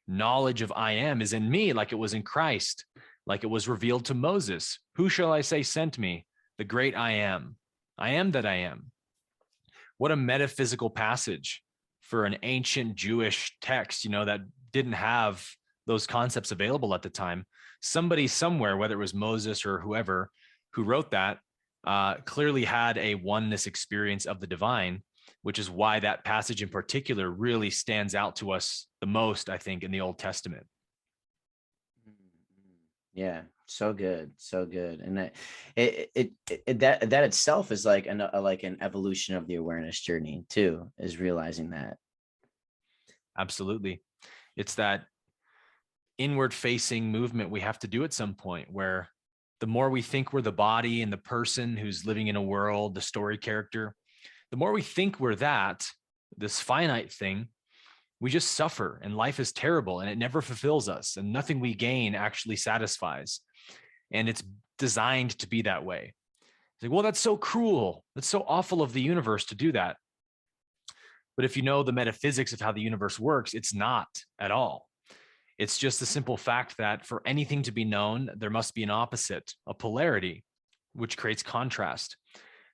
knowledge of I am is in me, like it was in Christ. Like it was revealed to Moses. Who shall I say sent me? The great I am. I am that I am. What a metaphysical passage for an ancient Jewish text, that didn't have those concepts available at the time. Somebody somewhere, whether it was Moses or whoever who wrote that, clearly had a oneness experience of the divine, which is why that passage in particular really stands out to us the most, I think, in the Old Testament. Yeah, so good, so good. And that itself is like an evolution of the awareness journey too, is realizing that. Absolutely. It's that inward facing movement we have to do at some point, where the more we think we're the body and the person who's living in a world, the story character, the more we think we're that, this finite thing, we just suffer, and life is terrible and it never fulfills us, and nothing we gain actually satisfies. And it's designed to be that way. It's like, well, that's so cruel. That's so awful of the universe to do that. But if you know the metaphysics of how the universe works, it's not at all. It's just the simple fact that for anything to be known, there must be an opposite, a polarity, which creates contrast.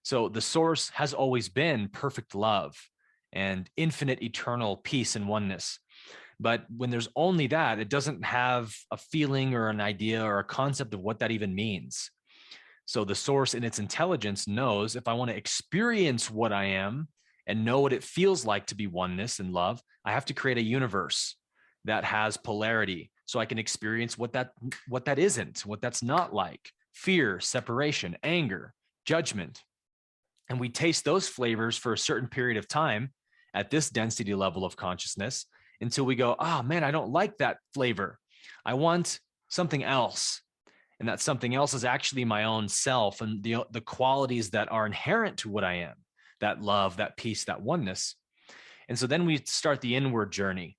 So the source has always been perfect love and infinite eternal peace and oneness. But when there's only that, it doesn't have a feeling or an idea or a concept of what that even means. So the source in its intelligence knows, if I want to experience what I am and know what it feels like to be oneness and love, I have to create a universe that has polarity, so I can experience what that isn't, what that's not like: fear, separation, anger, judgment. And we taste those flavors for a certain period of time at this density level of consciousness, until we go, oh man, I don't like that flavor. I want something else. And that something else is actually my own self and the qualities that are inherent to what I am, that love, that peace, that oneness. And so then we start the inward journey,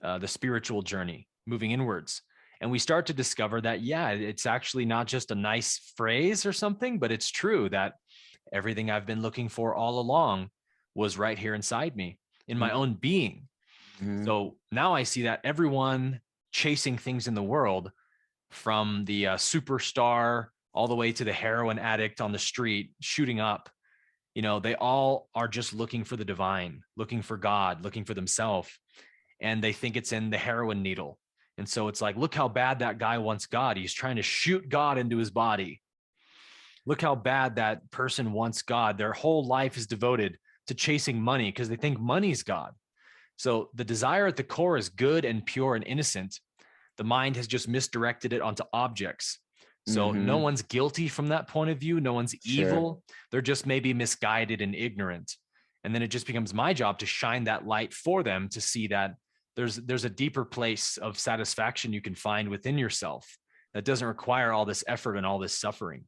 the spiritual journey, moving inwards. And we start to discover that, yeah, it's actually not just a nice phrase or something, but it's true that everything I've been looking for all along was right here inside me, in my own being. Mm-hmm. So now I see that everyone chasing things in the world, from the superstar all the way to the heroin addict on the street shooting up, they all are just looking for the divine, looking for God, looking for themselves. And they think it's in the heroin needle. And so it's like, look how bad that guy wants God. He's trying to shoot God into his body. Look how bad that person wants God. Their whole life is devoted to chasing money because they think money's God. So the desire at the core is good and pure and innocent. The mind has just misdirected it onto objects. So no one's guilty from that point of view. No one's evil. They're just maybe misguided and ignorant. And then it just becomes my job to shine that light for them to see that there's a deeper place of satisfaction you can find within yourself that doesn't require all this effort and all this suffering.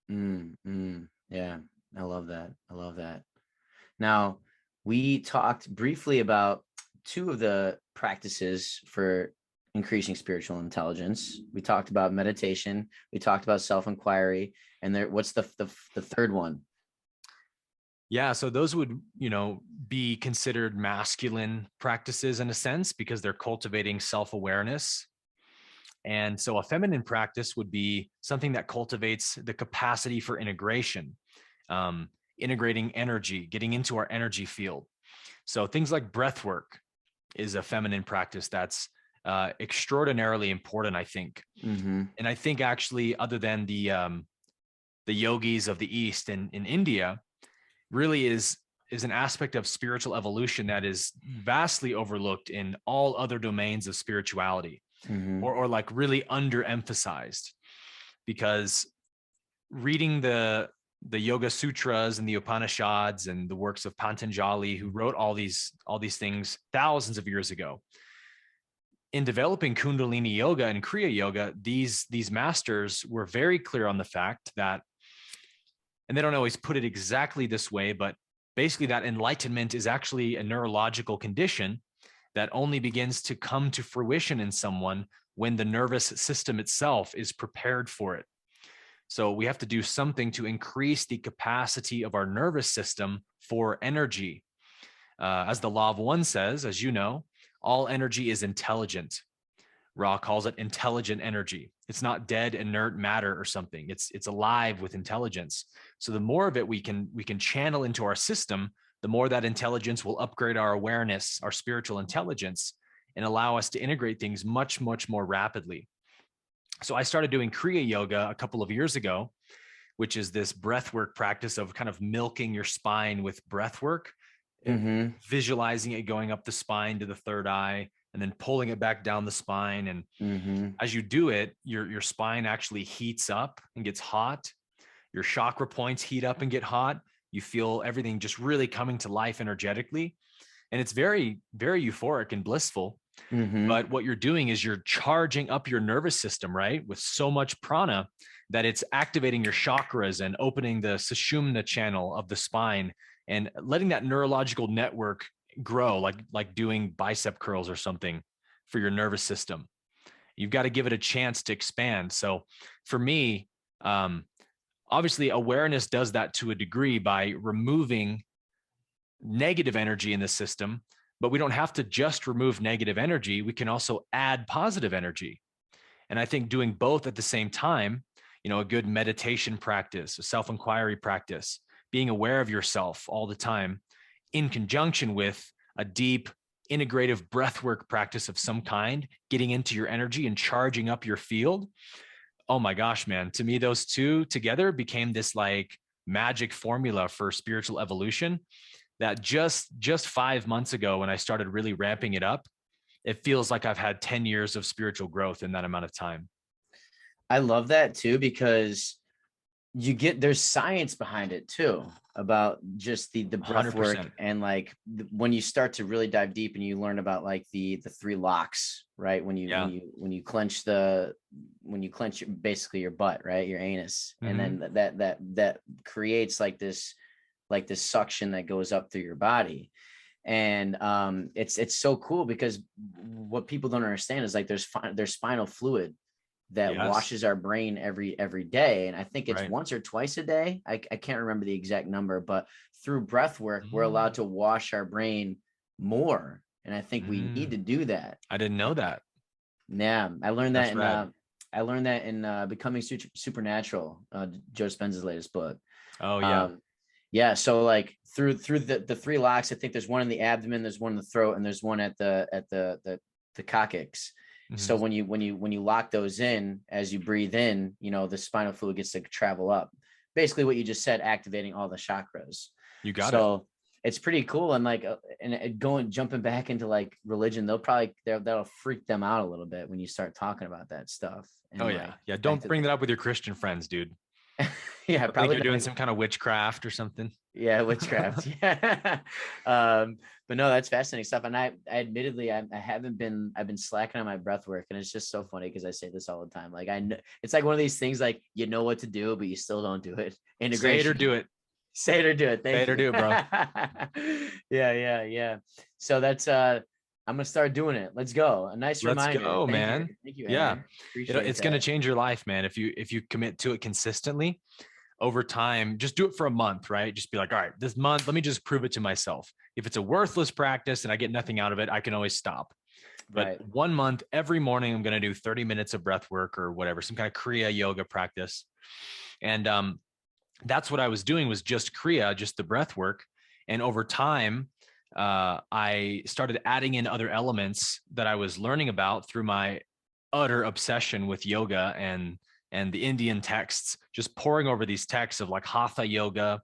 Yeah, I love that. I love that. Now, we talked briefly about two of the practices for increasing spiritual intelligence. We talked about meditation. We talked about self-inquiry. And what's the third one? Yeah, so those would, be considered masculine practices in a sense, because they're cultivating self-awareness. And so a feminine practice would be something that cultivates the capacity for integration, integrating energy, getting into our energy field. So things like breathwork is a feminine practice that's extraordinarily important, I think. And I think actually, other than the yogis of the East in India, really is an aspect of spiritual evolution that is vastly overlooked in all other domains of spirituality, or like really underemphasized, because reading the Yoga Sutras and the Upanishads and the works of Patanjali, who wrote all these things thousands of years ago, in developing Kundalini yoga and Kriya yoga, these masters were very clear on the fact that, and they don't always put it exactly this way, but basically that enlightenment is actually a neurological condition that only begins to come to fruition in someone when the nervous system itself is prepared for it. So we have to do something to increase the capacity of our nervous system for energy. As the law of one says, as you know, all energy is intelligent. Ra calls it intelligent energy. It's not dead, inert matter or something. It's alive with intelligence. So the more of it we can channel into our system, the more that intelligence will upgrade our awareness, our spiritual intelligence, and allow us to integrate things much, much more rapidly. So I started doing Kriya yoga a couple of years ago, which is this breathwork practice of kind of milking your spine with breathwork, visualizing it going up the spine to the third eye, and then pulling it back down the spine. And as you do it, your spine actually heats up and gets hot. Your chakra points heat up and get hot. You feel everything just really coming to life energetically. And it's very, very euphoric and blissful. But what you're doing is you're charging up your nervous system, right? With so much prana that it's activating your chakras and opening the sushumna channel of the spine and letting that neurological network grow, like doing bicep curls or something for your nervous system. You've got to give it a chance to expand. So for me, obviously awareness does that to a degree by removing negative energy in the system, but we don't have to just remove negative energy. We can also add positive energy. And I think doing both at the same time, a good meditation practice, a self-inquiry practice, being aware of yourself all the time in conjunction with a deep integrative breathwork practice of some kind, getting into your energy and charging up your field. Oh my gosh, man. To me, those two together became this like magic formula for spiritual evolution that just 5 months ago, when I started really ramping it up, it feels like I've had 10 years of spiritual growth in that amount of time. I love that too, because there's science behind it too, about just the breath work. And like when you start to really dive deep and you learn about like the three locks, right? When you clench basically your butt, right? Your anus. And then that creates like this suction that goes up through your body. And it's so cool, because what people don't understand is like there's spinal fluid that washes our brain every day. And I think it's once or twice a day. I can't remember the exact number, but through breath work, we're allowed to wash our brain more. And I think we need to do that. I didn't know that. Yeah. I learned that in Becoming Supernatural, Joe Dispenza's latest book. Oh yeah. Yeah. So like through the three locks, I think there's one in the abdomen, there's one in the throat, and there's one at the coccyx. So when you lock those in, as you breathe in, the spinal fluid gets to travel up. Basically what you just said, activating all the chakras. You got it. So it's pretty cool. And like, jumping back into like religion, that'll freak them out a little bit when you start talking about that stuff. And yeah. Don't bring that up with your Christian friends, dude. Yeah, probably you're doing some kind of witchcraft or something. Yeah, witchcraft. Yeah. But no, that's fascinating stuff. And I admittedly, I've been slacking on my breath work, and it's just so funny because I say this all the time. Like I know it's like one of these things, like you know what to do, but you still don't do it. Integration. Say it or do it. Say it or do it. Say it or do it, bro. Yeah. So that's I'm gonna start doing it. Let's go. A nice reminder. Let's go, man. Thank you. Yeah. It's gonna change your life, man. If you commit to it consistently over time, just do it for a month, right? Just be like, all right, this month, let me just prove it to myself. If it's a worthless practice and I get nothing out of it, I can always stop. But 1 month, every morning, I'm going to do 30 minutes of breath work or whatever, some kind of Kriya yoga practice. And that's what I was doing, was just Kriya, just the breath work. And over time, I started adding in other elements that I was learning about through my utter obsession with yoga and the Indian texts, just poring over these texts of like Hatha yoga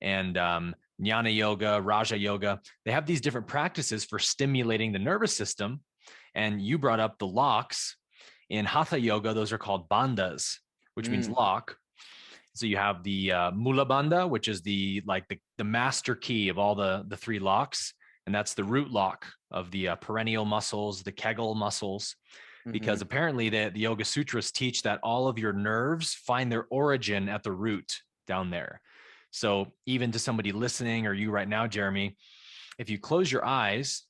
and Jnana yoga, Raja yoga. They have these different practices for stimulating the nervous system. And you brought up the locks. In Hatha yoga, those are called bandhas, which means lock. So you have the Mula Bandha, which is the master key of all the three locks. And that's the root lock of the perennial muscles, the Kegel muscles. Because apparently the Yoga Sutras teach that all of your nerves find their origin at the root down there. So even to somebody listening, or you right now, Jeremy, if you close your eyes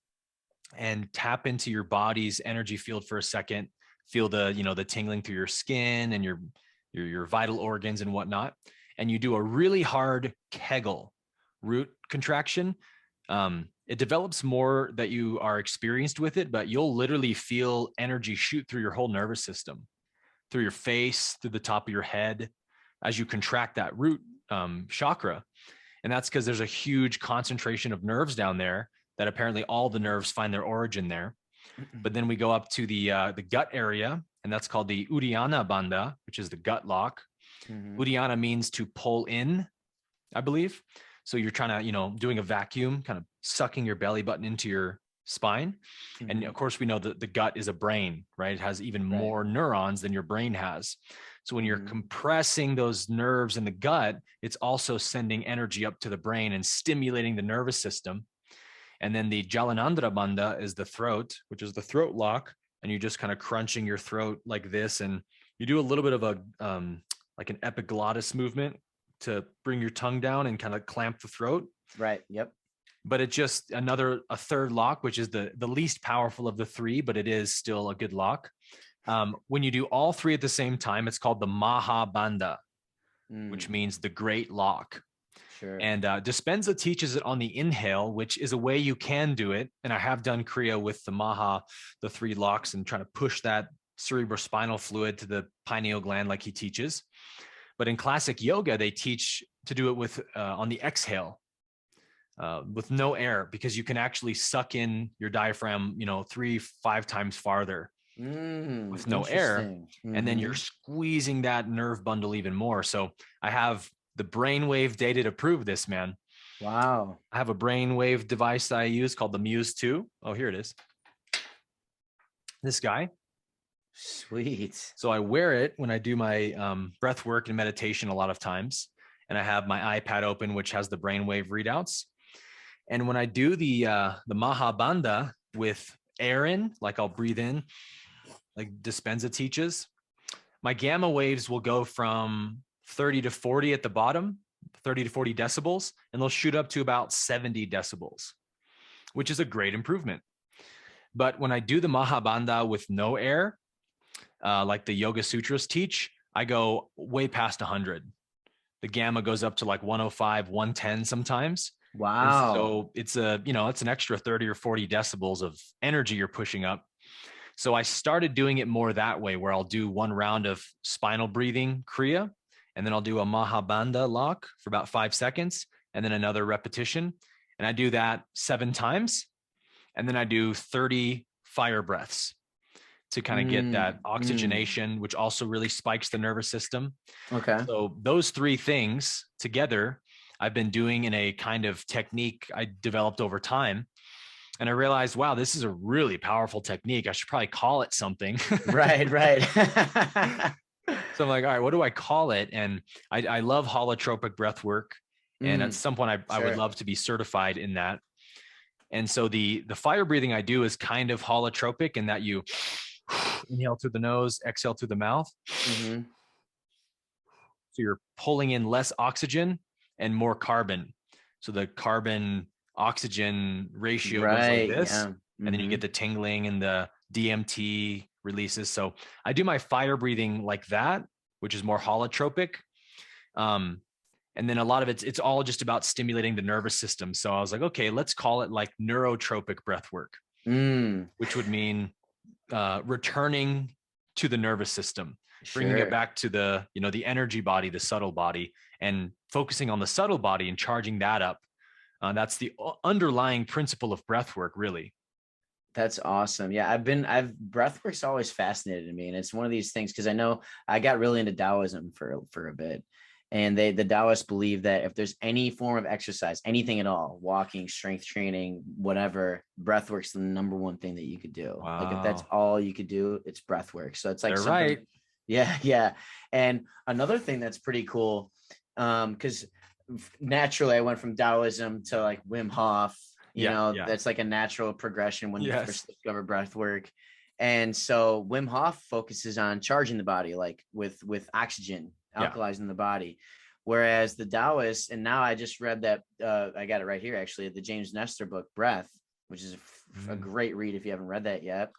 and tap into your body's energy field for a second, feel the tingling through your skin and your vital organs and whatnot, and you do a really hard Kegel root contraction, it develops more that you are experienced with it, but you'll literally feel energy shoot through your whole nervous system, through your face, through the top of your head, as you contract that root chakra. And that's because there's a huge concentration of nerves down there that apparently all the nerves find their origin there. But then we go up to the gut area, and that's called the Uddiyana Bandha, which is the gut lock. Uddiyana means to pull in, I believe. So you're trying to, doing a vacuum, kind of sucking your belly button into your spine. And of course, we know that the gut is a brain, right? It has even more neurons than your brain has. So when you're compressing those nerves in the gut, it's also sending energy up to the brain and stimulating the nervous system. And then the Jalanandhara Bandha is the throat, which is the throat lock. And you're just kind of crunching your throat like this. And you do a little bit of a, like an epiglottis movement to bring your tongue down and kind of clamp the throat. Right. Yep. But it's just a third lock, which is the least powerful of the three, but it is still a good lock. When you do all three at the same time, it's called the Mahabandha, which means the great lock. Sure. And Dispenza teaches it on the inhale, which is a way you can do it. And I have done Kriya with the three locks, and trying to push that cerebrospinal fluid to the pineal gland like he teaches. But in classic yoga, they teach to do it with on the exhale. With no air, because you can actually suck in your diaphragm, 3-5 times farther with no air. And then you're squeezing that nerve bundle even more. So I have the brainwave data to prove this, man. Wow. I have a brainwave device that I use called the Muse 2. Oh, here it is. This guy. Sweet. So I wear it when I do my breath work and meditation a lot of times. And I have my iPad open, which has the brainwave readouts. And when I do the Mahabandha with Aaron, like I'll breathe in, like Dispenza teaches, my gamma waves will go from 30 to 40 at the bottom, 30 to 40 decibels, and they'll shoot up to about 70 decibels, which is a great improvement. But when I do the Mahabandha with no air, like the Yoga Sutras teach, I go way past 100. The gamma goes up to like 105, 110 sometimes. Wow. And so it's it's an extra 30 or 40 decibels of energy you're pushing up. So I started doing it more that way, where I'll do one round of spinal breathing Kriya, and then I'll do a Mahabandha lock for about 5 seconds, and then another repetition. And I do that 7 times. And then I do 30 fire breaths to kind of get that oxygenation, which also really spikes the nervous system. Okay. So those 3 things together, I've been doing in a kind of technique I developed over time. And I realized, wow, this is a really powerful technique. I should probably call it something. Right. So I'm like, all right, what do I call it? And I love holotropic breath work. And at some point I would love to be certified in that. And so the fire breathing I do is kind of holotropic, in that you inhale through the nose, exhale through the mouth. So you're pulling in less oxygen and more carbon. So the carbon oxygen ratio goes like this, and then you get the tingling and the DMT releases. So I do my fire breathing like that, which is more holotropic. And then a lot of it's all just about stimulating the nervous system. So I was like, okay, let's call it like neurotropic breath work, which would mean returning to the nervous system, bringing it back to the, the energy body, the subtle body, and focusing on the subtle body and charging that up. That's the underlying principle of breath work, really. That's awesome. Yeah, breathwork's always fascinated me. And it's one of these things, because I know I got really into Taoism for a bit. And the Taoists believe that if there's any form of exercise, anything at all, walking, strength training, whatever, breathwork's the number one thing that you could do. Wow. Like if that's all you could do, it's breathwork. So it's like They're right. Yeah. And another thing that's pretty cool, because naturally I went from Taoism to like Wim Hof. That's like a natural progression when you first discover breath work. And so Wim Hof focuses on charging the body, like with oxygen, alkalizing the body. Whereas the Taoists, and now I just read that, I got it right here, actually, the James Nestor book, Breath, which is a great read if you haven't read that yet.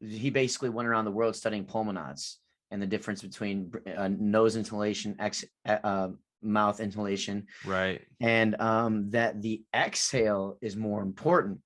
He basically went around the world studying pulmonauts and the difference between nose inhalation, mouth inhalation, right? And that the exhale is more important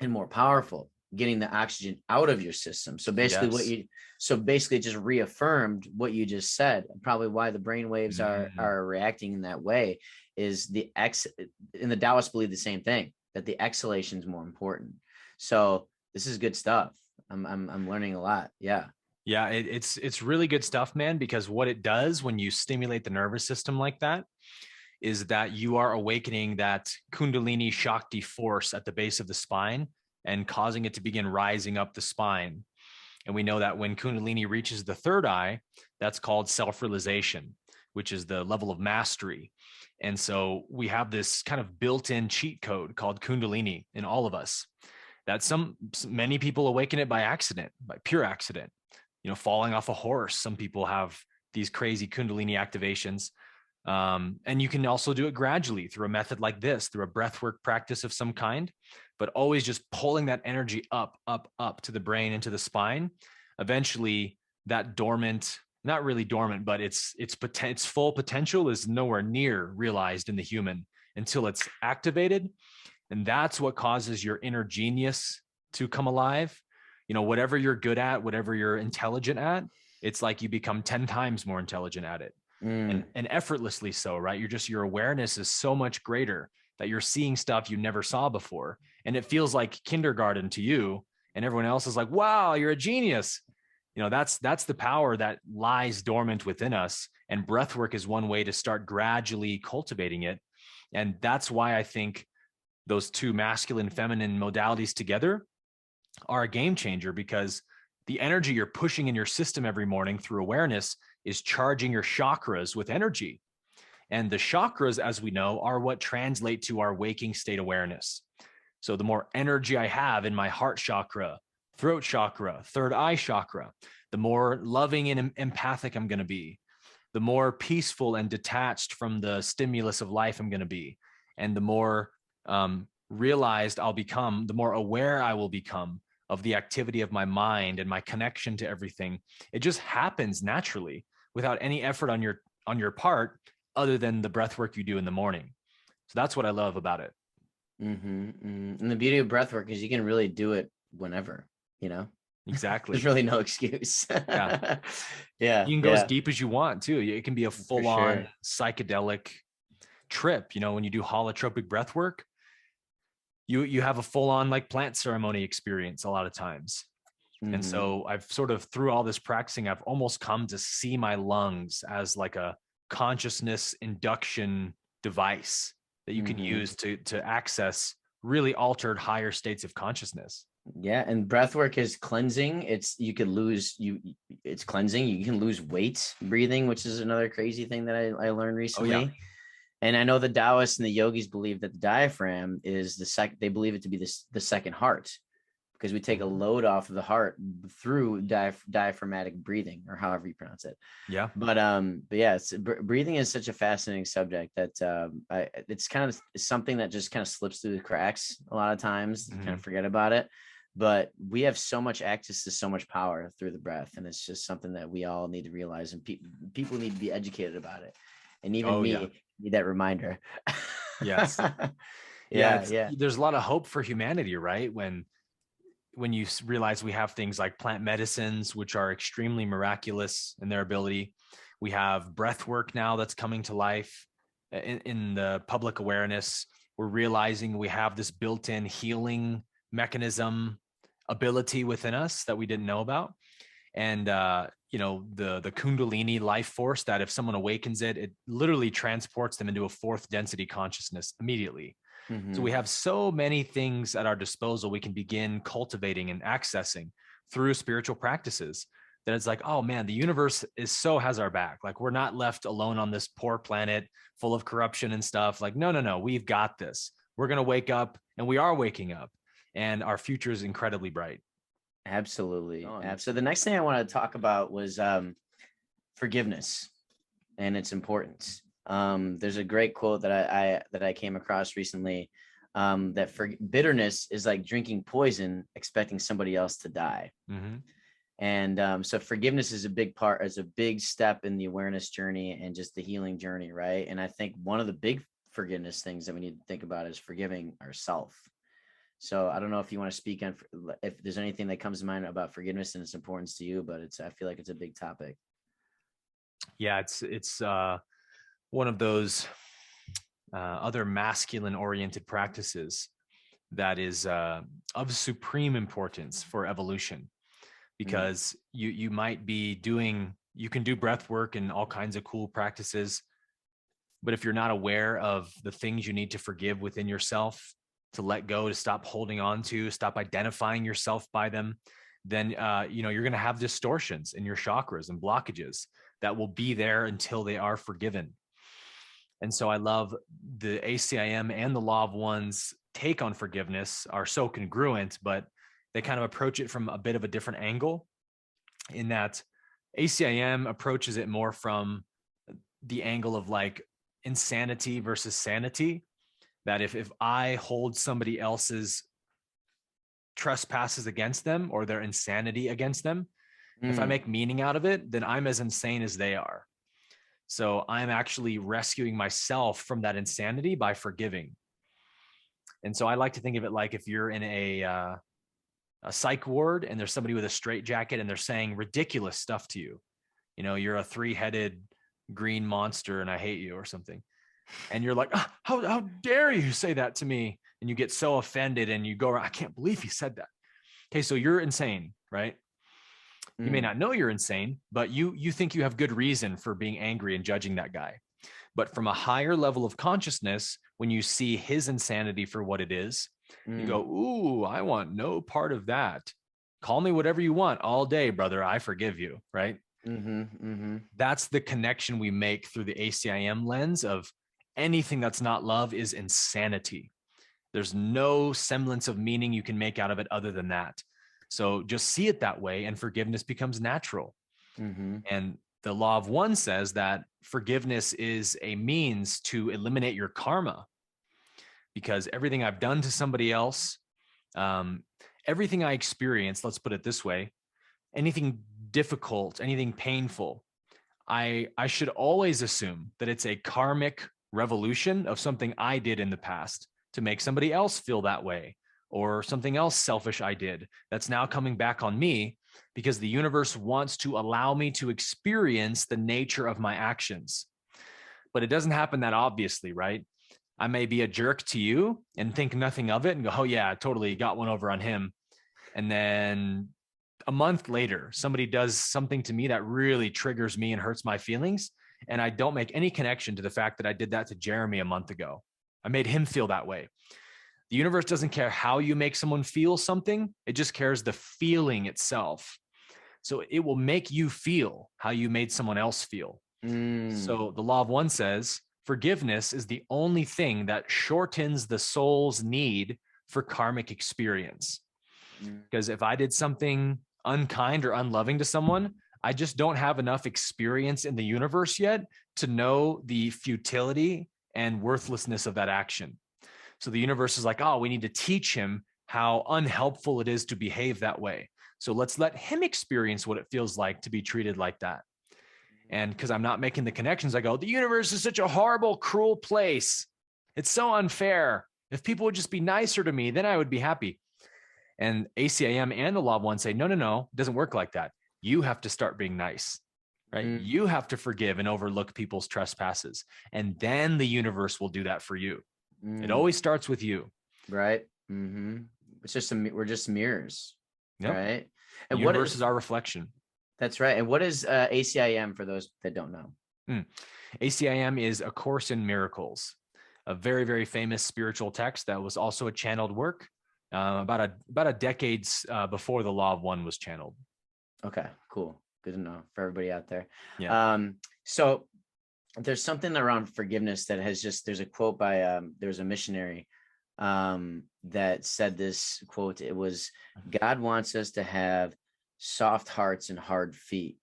and more powerful, getting the oxygen out of your system. So basically it just reaffirmed what you just said, and probably why the brain waves are reacting in that way is and the Taoists believe the same thing, that the exhalation is more important. So this is good stuff. I'm learning a lot. Yeah. Yeah, it's really good stuff, man, because what it does when you stimulate the nervous system like that is that you are awakening that Kundalini Shakti force at the base of the spine and causing it to begin rising up the spine. And we know that when Kundalini reaches the third eye, that's called self-realization, which is the level of mastery. And so we have this kind of built-in cheat code called Kundalini in all of us that many people awaken it by accident, by pure accident, falling off a horse. Some people have these crazy Kundalini activations. And you can also do it gradually through a method like this, through a breathwork practice of some kind, but always just pulling that energy up, up, up to the brain, into the spine. Eventually, that dormant, not really dormant, but its full potential is nowhere near realized in the human until it's activated. And that's what causes your inner genius to come alive. Whatever you're good at, whatever you're intelligent at, it's like you become 10 times more intelligent at it. And effortlessly so, right? Your awareness is so much greater that you're seeing stuff you never saw before. And it feels like kindergarten to you, and everyone else is like, wow, you're a genius. That's the power that lies dormant within us. And breathwork is one way to start gradually cultivating it. And that's why I think those two masculine, feminine modalities together are a game changer, because the energy you're pushing in your system every morning through awareness is charging your chakras with energy. And the chakras, as we know, are what translate to our waking state awareness. So the more energy I have in my heart chakra, throat chakra, third eye chakra, the more loving and empathic I'm going to be, the more peaceful and detached from the stimulus of life I'm going to be, and the more realized I'll become, the more aware I will become of the activity of my mind and my connection to everything. It just happens naturally without any effort on your part, other than the breath work you do in the morning. So that's what I love about it. And the beauty of breath work is you can really do it whenever, Exactly. There's really no excuse. Yeah. Yeah. You can go as deep as you want too. It can be a full-on psychedelic trip. When you do holotropic breath work, you have a full-on like plant ceremony experience a lot of times. And so I've sort of, through all this practicing, I've almost come to see my lungs as like a consciousness induction device that you can use to access really altered higher states of consciousness. Yeah. And breath work is cleansing. It's cleansing. You can lose weight breathing, which is another crazy thing that I learned recently. Oh, yeah. And I know the Taoists and the yogis believe that the diaphragm is they believe it to be the second heart, because we take a load off of the heart through diaphragmatic breathing, or however you pronounce it. Yeah. But yeah, breathing is such a fascinating subject that it's kind of something that just kind of slips through the cracks a lot of times. Kind of forget about it. But we have so much access to so much power through the breath, and it's just something that we all need to realize, and people need to be educated about it. And even need that reminder. Yes. Yeah. There's a lot of hope for humanity, right? When you realize we have things like plant medicines, which are extremely miraculous in their ability. We have breath work now that's coming to life in the public awareness. We're realizing we have this built-in healing mechanism ability within us that we didn't know about. And, the Kundalini life force, that if someone awakens it literally transports them into a fourth density consciousness immediately. So we have so many things at our disposal we can begin cultivating and accessing through spiritual practices, that it's like, oh man, the universe has our back. Like, we're not left alone on this poor planet full of corruption and stuff. Like, no, we've got this. We're going to wake up, and we are waking up, and our future is incredibly bright. Absolutely. So the next thing I want to talk about was forgiveness and its importance. There's a great quote that I came across recently, that bitterness is like drinking poison, expecting somebody else to die. And so forgiveness is a big step in the awareness journey and just the healing journey, right? And I think one of the big forgiveness things that we need to think about is forgiving ourselves. So I don't know if you want to speak on if there's anything that comes to mind about forgiveness and its importance to you, but I feel like it's a big topic. Yeah, it's one of those other masculine oriented practices that is of supreme importance for evolution. because you might be you can do breath work and all kinds of cool practices. But if you're not aware of the things you need to forgive within yourself, to let go, to stop holding on to, stop identifying yourself by them, then you're going to have distortions in your chakras and blockages that will be there until they are forgiven. And so I love the ACIM and the Law of One's take on forgiveness are so congruent, but they kind of approach it from a bit of a different angle, in that ACIM approaches it more from the angle of like insanity versus sanity. That if I hold somebody else's trespasses against them or their insanity against them, if I make meaning out of it, then I'm as insane as they are. So I'm actually rescuing myself from that insanity by forgiving. And so I like to think of it like if you're in a psych ward and there's somebody with a straitjacket and they're saying ridiculous stuff to you. You know, you're a 3-headed green monster and I hate you or something. And you're like, oh, how dare you say that to me? And you get so offended and you go, I can't believe he said that. Okay, so you're insane, right? You may not know you're insane, but you think you have good reason for being angry and judging that guy. But from a higher level of consciousness, when you see his insanity for what it is, you go, ooh, I want no part of that. Call me whatever you want all day, brother. I forgive you, right? That's the connection we make through the ACIM lens of anything that's not love is insanity. There's no semblance of meaning you can make out of it other than that. So just see it that way and forgiveness becomes natural. And the Law of One says that forgiveness is a means to eliminate your karma, because everything I've done to somebody else, everything I experience, let's put it this way, anything difficult, anything painful, I should always assume that it's a karmic revolution of something I did in the past to make somebody else feel that way, or something else selfish I did that's now coming back on me, because the universe wants to allow me to experience the nature of my actions. But it doesn't happen that obviously, right? I may be a jerk to you and think nothing of it and go, oh yeah, I totally got one over on him. And then a month later, somebody does something to me that really triggers me and hurts my feelings. And I don't make any connection to the fact that I did that to Jeremy a month ago. I made him feel that way. The universe doesn't care how you make someone feel something. It just cares the feeling itself. So it will make you feel how you made someone else feel. So the Law of One says forgiveness is the only thing that shortens the soul's need for karmic experience. Because if I did something unkind or unloving to someone, I just don't have enough experience in the universe yet to know the futility and worthlessness of that action. So the universe is like, oh, we need to teach him how unhelpful it is to behave that way. So let's let him experience what it feels like to be treated like that. And because I'm not making the connections, I go, the universe is such a horrible, cruel place. It's so unfair. If people would just be nicer to me, then I would be happy. And ACIM and the Law of One say, no, it doesn't work like that. You have to start being nice, right? You have to forgive and overlook people's trespasses. And then the universe will do that for you. It always starts with you. Right. It's just we're just mirrors. Yep. Right. And the universe is our reflection. That's right. And what is ACIM for those that don't know? ACIM is A Course in Miracles, a very, very famous spiritual text that was also a channeled work about a decade before the Law of One was channeled. Okay, cool. Good to know for everybody out there. Yeah. So there's something around forgiveness that has there's a quote by, there's a missionary that said this quote. It was, God wants us to have soft hearts and hard feet.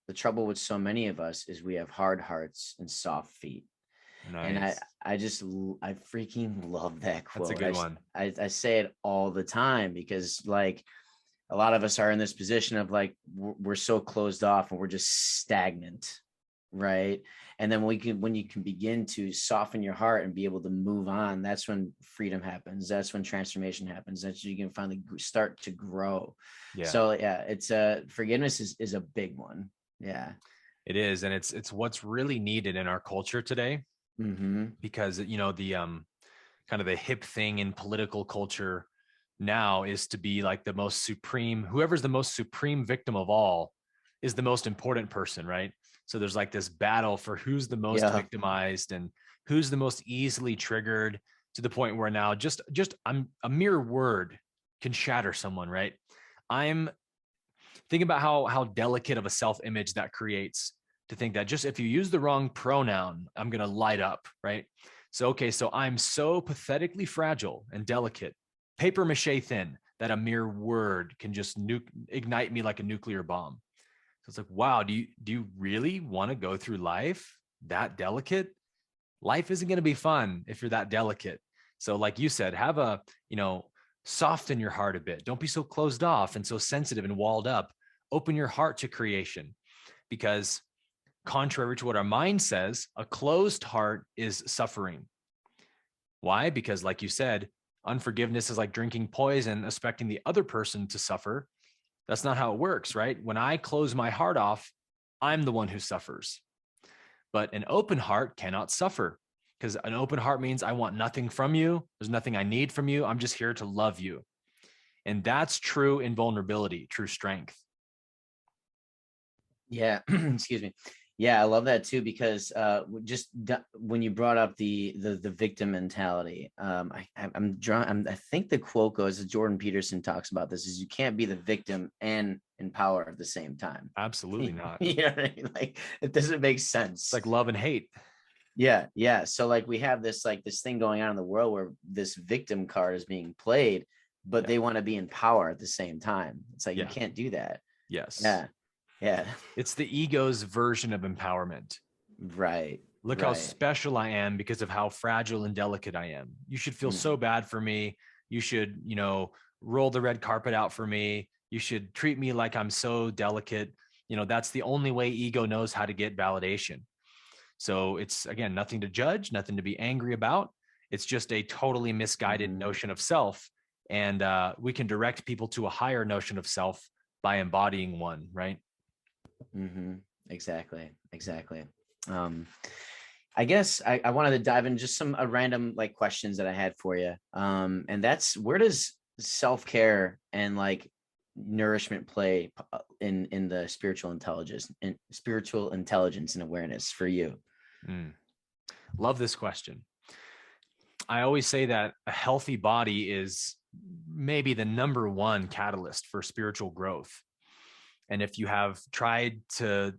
The trouble with so many of us is we have hard hearts and soft feet. Nice. And I freaking love that quote. That's a good one. I say it all the time because like a lot of us are in this position of like, we're so closed off and we're just stagnant. Right. And then when you can begin to soften your heart and be able to move on, that's when freedom happens. That's when transformation happens. That's when you can finally start to grow. Yeah. So yeah, it's forgiveness is a big one. Yeah, it is. And it's what's really needed in our culture today, because, the kind of the hip thing in political culture now is to be like the most supreme, whoever's the most supreme victim of all is the most important person, right? So there's like this battle for who's the most victimized and who's the most easily triggered, to the point where now just I'm a mere word can shatter someone, right? I'm thinking about how delicate of a self-image that creates, to think that just if you use the wrong pronoun, I'm going to light up, right? So, okay, so I'm so pathetically fragile and delicate, paper mache thin, that a mere word can just ignite me like a nuclear bomb. So it's like, wow, do you really want to go through life that delicate? Life isn't going to be fun if you're that delicate. So like you said, have a, soften your heart a bit. Don't be so closed off and so sensitive and walled up. Open your heart to creation, because contrary to what our mind says, a closed heart is suffering. Why? Because like you said, unforgiveness is like drinking poison, expecting the other person to suffer. That's not how it works, right? When I close my heart off, I'm the one who suffers. But an open heart cannot suffer, because an open heart means I want nothing from you. There's nothing I need from you. I'm just here to love you. And that's true invulnerability, true strength. Yeah. Excuse me. Yeah, I love that too, because when you brought up the victim mentality, I think the quote goes, as Jordan Peterson talks about this, is you can't be the victim and in power at the same time. Absolutely not. Yeah, like it doesn't make sense. It's like love and hate. Yeah. So like we have this thing going on in the world where this victim card is being played, but they want to be in power at the same time. It's like you can't do that. Yes. Yeah. It's the ego's version of empowerment. Right. Look how special I am because of how fragile and delicate I am. You should feel so bad for me. You should, roll the red carpet out for me. You should treat me like I'm so delicate. That's the only way ego knows how to get validation. So it's, again, nothing to judge, nothing to be angry about. It's just a totally misguided notion of self. And we can direct people to a higher notion of self by embodying one, right? Exactly. I guess I wanted to dive in just some random questions that I had for you. And that's, where does self-care and nourishment play in the spiritual intelligence and awareness for you? Love this question. I always say that a healthy body is maybe the number one catalyst for spiritual growth. And if you have tried to,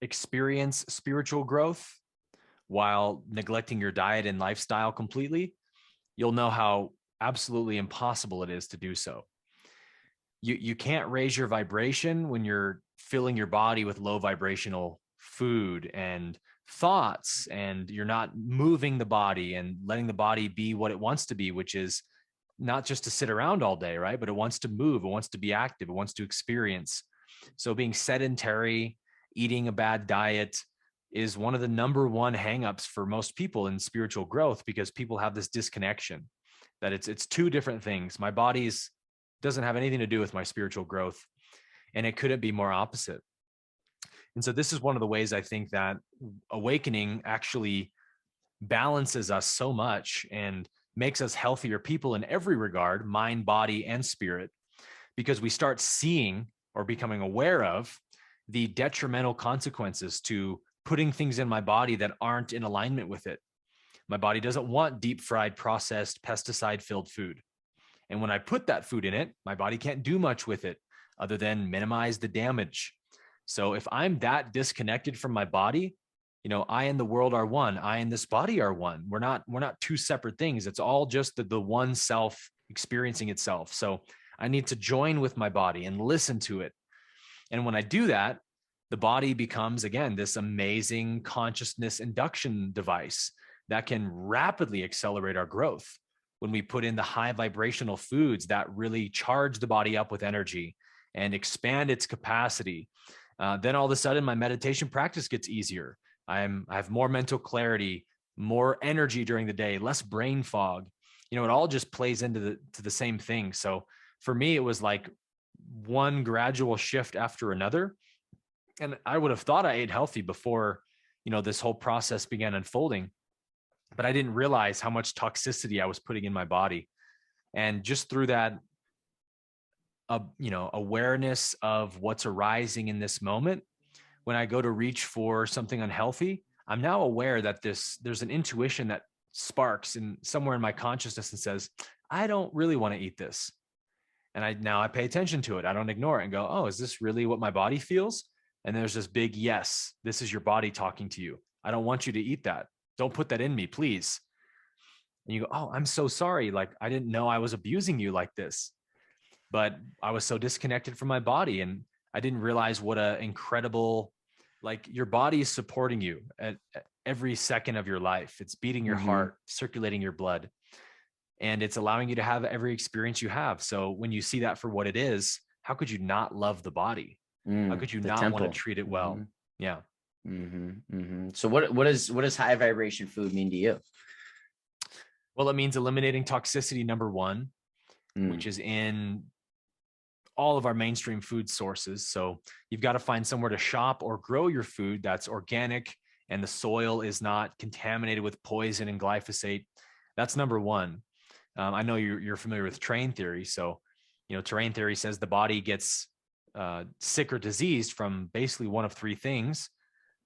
experience spiritual growth while neglecting your diet and lifestyle completely, you'll know how absolutely impossible it is to do so. You can't raise your vibration when you're filling your body with low vibrational food and thoughts, and you're not moving the body and letting the body be what it wants to be, which is not just to sit around all day, right? But it wants to move, it wants to be active, it wants to experience. So being sedentary, eating a bad diet is one of the number one hangups for most people in spiritual growth, because people have this disconnection that it's two different things. My body's doesn't have anything to do with my spiritual growth, and it couldn't be more opposite. And so this is one of the ways I think that awakening actually balances us so much and makes us healthier people in every regard, mind, body, and spirit, because we start seeing or becoming aware of the detrimental consequences to putting things in my body that aren't in alignment with it. My body doesn't want deep fried, processed, pesticide filled food. And when I put that food in it, my body can't do much with it other than minimize the damage. So if I'm that disconnected from my body, I and the world are one. I and this body are one. We're not two separate things. It's all just the one self experiencing itself. So I need to join with my body and listen to it. And when I do that, the body becomes, again, this amazing consciousness induction device that can rapidly accelerate our growth when we put in the high vibrational foods that really charge the body up with energy and expand its capacity. Then all of a sudden, my meditation practice gets easier. I have more mental clarity, more energy during the day, less brain fog. It all just plays into the same thing. So for me, it was like one gradual shift after another. And I would have thought I ate healthy before, this whole process began unfolding. but I didn't realize how much toxicity I was putting in my body. And just through that, awareness of what's arising in this moment, when I go to reach for something unhealthy, I'm now aware that there's an intuition that sparks in somewhere in my consciousness and says, I don't really want to eat this. And I pay attention to it. I don't ignore it and go, oh, is this really what my body feels? And there's this big, yes, this is your body talking to you. I don't want you to eat that. Don't put that in me, please. And you go, oh, I'm so sorry. Like, I didn't know I was abusing you like this, but I was so disconnected from my body. And I didn't realize what a incredible, like, your body is supporting you at every second of your life. It's beating your heart, circulating your blood, and it's allowing you to have every experience you have. So when you see that for what it is, how could you not love the body? How could you not want to treat it well? Yeah. So what does high vibration food mean to you? Well, it means eliminating toxicity, number one, which is in all of our mainstream food sources. So you've got to find somewhere to shop or grow your food that's organic and the soil is not contaminated with poison and glyphosate. That's number one. I know you're familiar with terrain theory. So, terrain theory says the body gets sick or diseased from basically one of three things: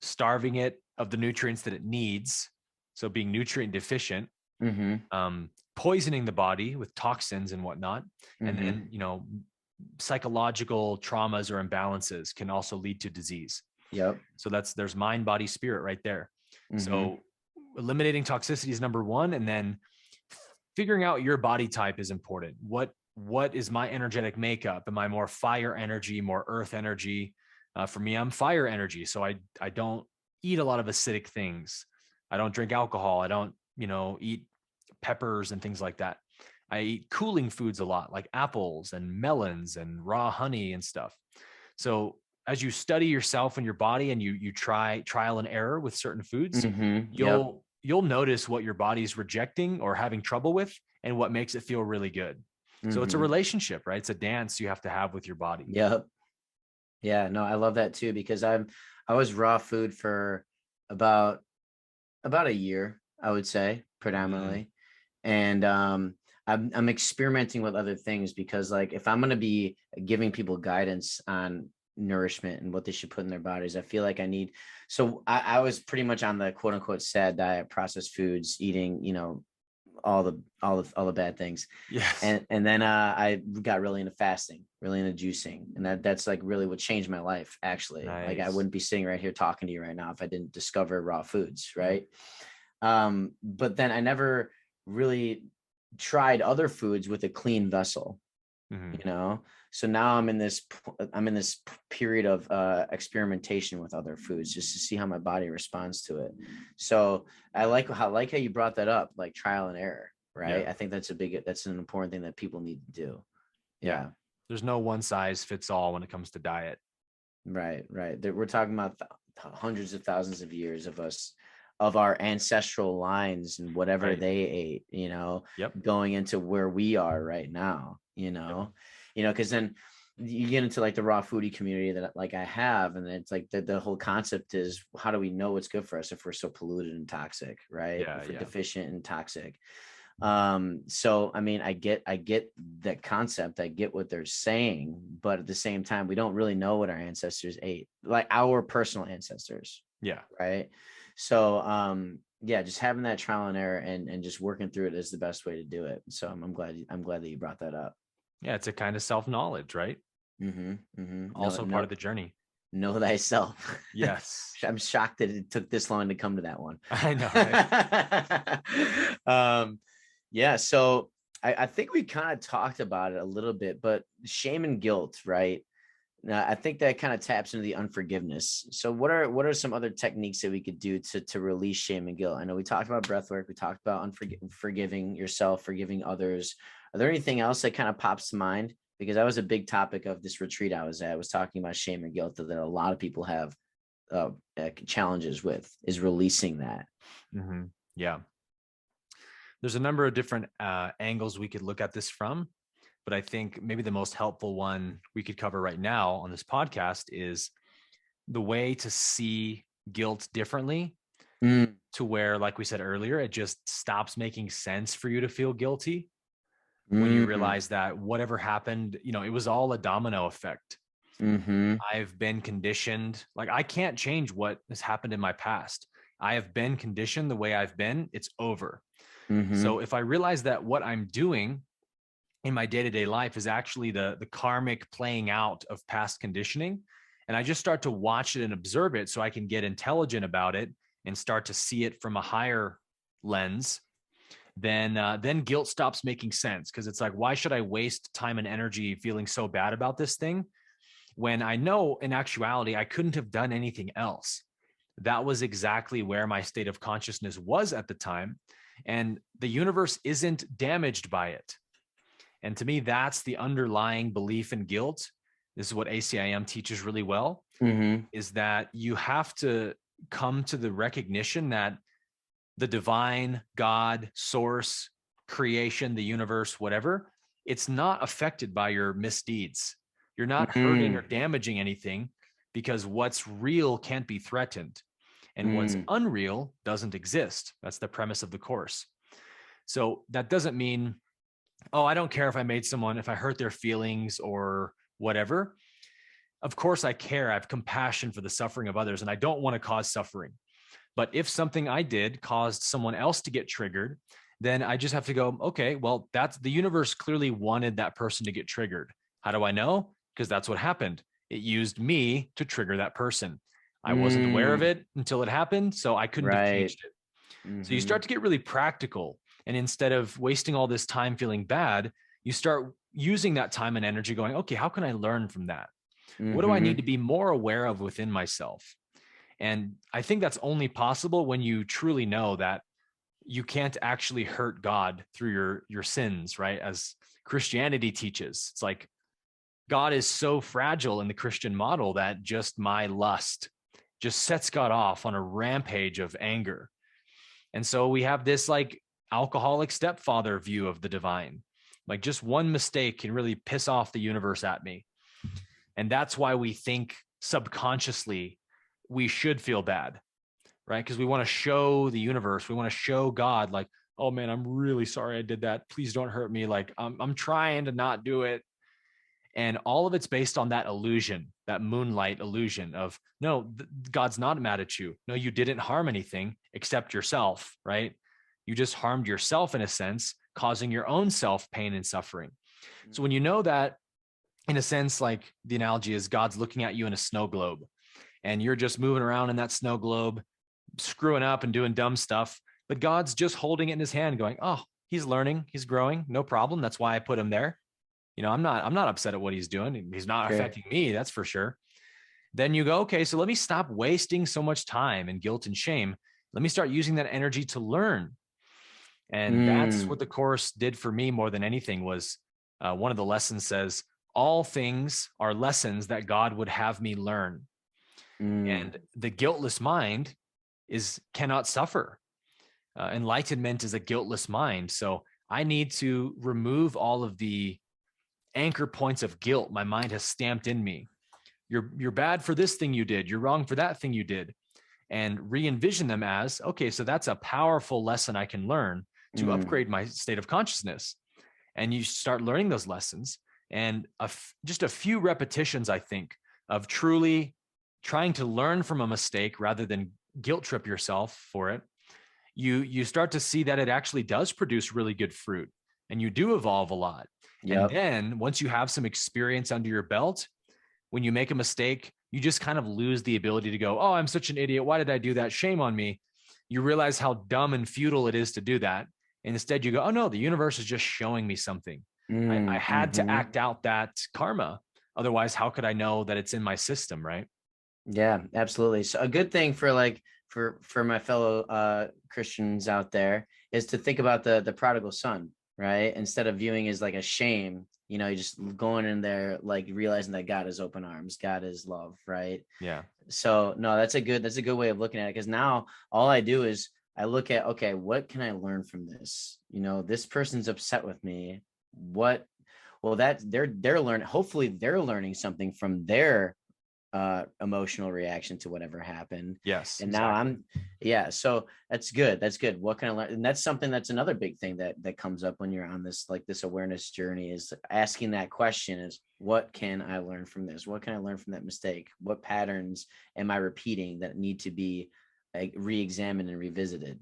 starving it of the nutrients that it needs, so being nutrient deficient, poisoning the body with toxins and whatnot, and then psychological traumas or imbalances can also lead to disease. Yep. So there's mind, body, spirit right there. So eliminating toxicity is number one, and then figuring out your body type is important. What is my energetic makeup? Am I more fire energy, more earth energy? For me, I'm fire energy. So I don't eat a lot of acidic things. I don't drink alcohol. I don't, eat peppers and things like that. I eat cooling foods a lot, like apples and melons and raw honey and stuff. So as you study yourself and your body and you try trial and error with certain foods, you'll notice what your body's rejecting or having trouble with and what makes it feel really good. So it's a relationship, right? It's a dance you have to have with your body. Yep. Yeah, no, I love that too, because I was raw food for about a year, I would say, predominantly. And I'm experimenting with other things, because like, if I'm going to be giving people guidance on nourishment and what they should put in their bodies, I feel like I was pretty much on the quote unquote sad diet, processed foods, eating, all the bad things. Yes. And then I got really into fasting, really into juicing. And that's like really what changed my life, actually. Nice. Like, I wouldn't be sitting right here talking to you right now if I didn't discover raw foods. Right. But then I never really tried other foods with a clean vessel, so now I'm in this period of experimentation with other foods, just to see how my body responds to it. So I like how you brought that up, like trial and error, right? I think that's an important thing that people need to do. Yeah. There's no one size fits all when it comes to diet. Right. We're talking about hundreds of thousands of years of our ancestral lines and whatever they ate, going into where we are right now, because then you get into like the raw foodie community that like I have, and it's like the whole concept is, how do we know what's good for us if we're so polluted and toxic, right? If we're deficient and toxic. So I mean, I get that concept, I get what they're saying, but at the same time, we don't really know what our ancestors ate, like our personal ancestors. Right. So just having that trial and error and just working through it is the best way to do it. So I'm glad that you brought that up. Yeah, it's a kind of self-knowledge, right? Also part of the journey. Know thyself. Yes. I'm shocked that it took this long to come to that one. I know. Right? So I think we kind of talked about it a little bit, but shame and guilt, right? Now, I think that kind of taps into the unforgiveness. So what are some other techniques that we could do to release shame and guilt? I know we talked about breathwork. We talked about forgiving yourself, forgiving others. Are there anything else that kind of pops to mind? Because that was a big topic of this retreat I was at. I was talking about shame and guilt that a lot of people have challenges with, is releasing that. Yeah. There's a number of different angles we could look at this from. But I think maybe the most helpful one we could cover right now on this podcast is the way to see guilt differently Mm. to where, like we said earlier, it just stops making sense for you to feel guilty when you Mm. realize that whatever happened, it was all a domino effect. Mm-hmm. I've been conditioned. Like, I can't change what has happened in my past. I have been conditioned the way I've been. It's over. Mm-hmm. So if I realize that what I'm doing in my day-to-day life is actually the karmic playing out of past conditioning, and I just start to watch it and observe it so I can get intelligent about it and start to see it from a higher lens, then guilt stops making sense, because it's like, why should I waste time and energy feeling so bad about this thing when I know in actuality I couldn't have done anything else? That was exactly where my state of consciousness was at the time, and the universe isn't damaged by it. And to me, that's the underlying belief in guilt. This is what ACIM teaches really well, Mm-hmm. is that you have to come to the recognition that the divine, God, source, creation, the universe, whatever, it's not affected by your misdeeds. You're not hurting or Mm. damaging anything, because what's real can't be threatened, and what's Mm. unreal doesn't exist. That's the premise of the course. So that doesn't mean, oh, I don't care if I hurt their feelings or whatever. Of course I care. I have compassion for the suffering of others, and I don't want to cause suffering. But if something I did caused someone else to get triggered, then I just have to go, okay, well, that's the universe clearly wanted that person to get triggered. How do I know? Because that's what happened. It used me to trigger that person. I wasn't aware of Mm. it until it happened, so I couldn't have Right. changed it. So you Mm-hmm. start to get really practical. And instead of wasting all this time feeling bad, you start using that time and energy going, okay, how can I learn from that? What do I need Mm-hmm. to be more aware of within myself? And I think that's only possible when you truly know that you can't actually hurt God through your sins, right? As Christianity teaches, it's like God is so fragile in the Christian model that just my lust just sets God off on a rampage of anger. And so we have this like alcoholic stepfather view of the divine. Like, just one mistake can really piss off the universe at me. And that's why we think subconsciously we should feel bad, right? Because we want to show the universe, we want to show God, like, oh man, I'm really sorry I did that. Please don't hurt me. Like, I'm trying to not do it. And all of it's based on that illusion, that moonlight illusion of, no, God's not mad at you. No, you didn't harm anything except yourself, right? You just harmed yourself in a sense, causing your own self pain and suffering. So when you know that, in a sense, like the analogy is God's looking at you in a snow globe, and you're just moving around in that snow globe, screwing up and doing dumb stuff, but God's just holding it in his hand going, oh, he's learning, he's growing, no problem. That's why I put him there. I'm not upset at what he's doing. He's not Sure. affecting me, that's for sure. Then you go, okay, so let me stop wasting so much time and guilt and shame. Let me start using that energy to learn. And that's Mm. what the course did for me more than anything. Was one of the lessons says, all things are lessons that God would have me learn. Mm. And the guiltless mind cannot suffer. Enlightenment is a guiltless mind. So I need to remove all of the anchor points of guilt my mind has stamped in me. You're bad for this thing you did. You're wrong for that thing you did. And re-envision them as, okay, so that's a powerful lesson I can learn to Mm. upgrade my state of consciousness. And you start learning those lessons. And just a few repetitions, I think, of truly trying to learn from a mistake rather than guilt trip yourself for it, you start to see that it actually does produce really good fruit, and you do evolve a lot. And Yep. then once you have some experience under your belt, when you make a mistake, you just kind of lose the ability to go, oh, I'm such an idiot. Why did I do that? Shame on me. You realize how dumb and futile it is to do that. And instead you go, oh no, the universe is just showing me something. I Mm. had to Mm-hmm. act out that karma. Otherwise, how could I know that it's in my system, right? Yeah, absolutely. So a good thing for like for my fellow Christians out there is to think about the prodigal son, right? Instead of viewing as like a shame, you just going in there like realizing that God is open arms, God is love, right? Yeah. So no, that's a good way of looking at it, because now all I do is I look at, okay, what can I learn from this? This person's upset with me. What? Well, that they're learning. Hopefully, they're learning something from their emotional reaction to whatever happened. Yes. And now Exactly. so that's good. That's good. What can I learn? And that's something that's another big thing that comes up when you're on this, like this awareness journey, is asking that question is, what can I learn from this? What can I learn from that mistake? What patterns am I repeating that need to be like re-examined and revisited?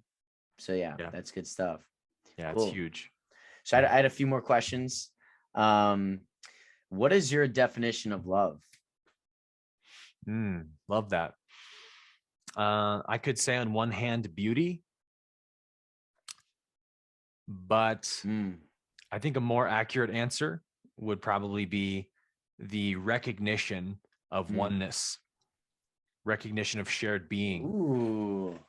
So yeah, that's good stuff. Yeah. It's Cool. huge. So I had a few more questions. What is your definition of love? Love that. I could say on one hand, beauty, but I think a more accurate answer would probably be the recognition of oneness, recognition of shared being. Ooh,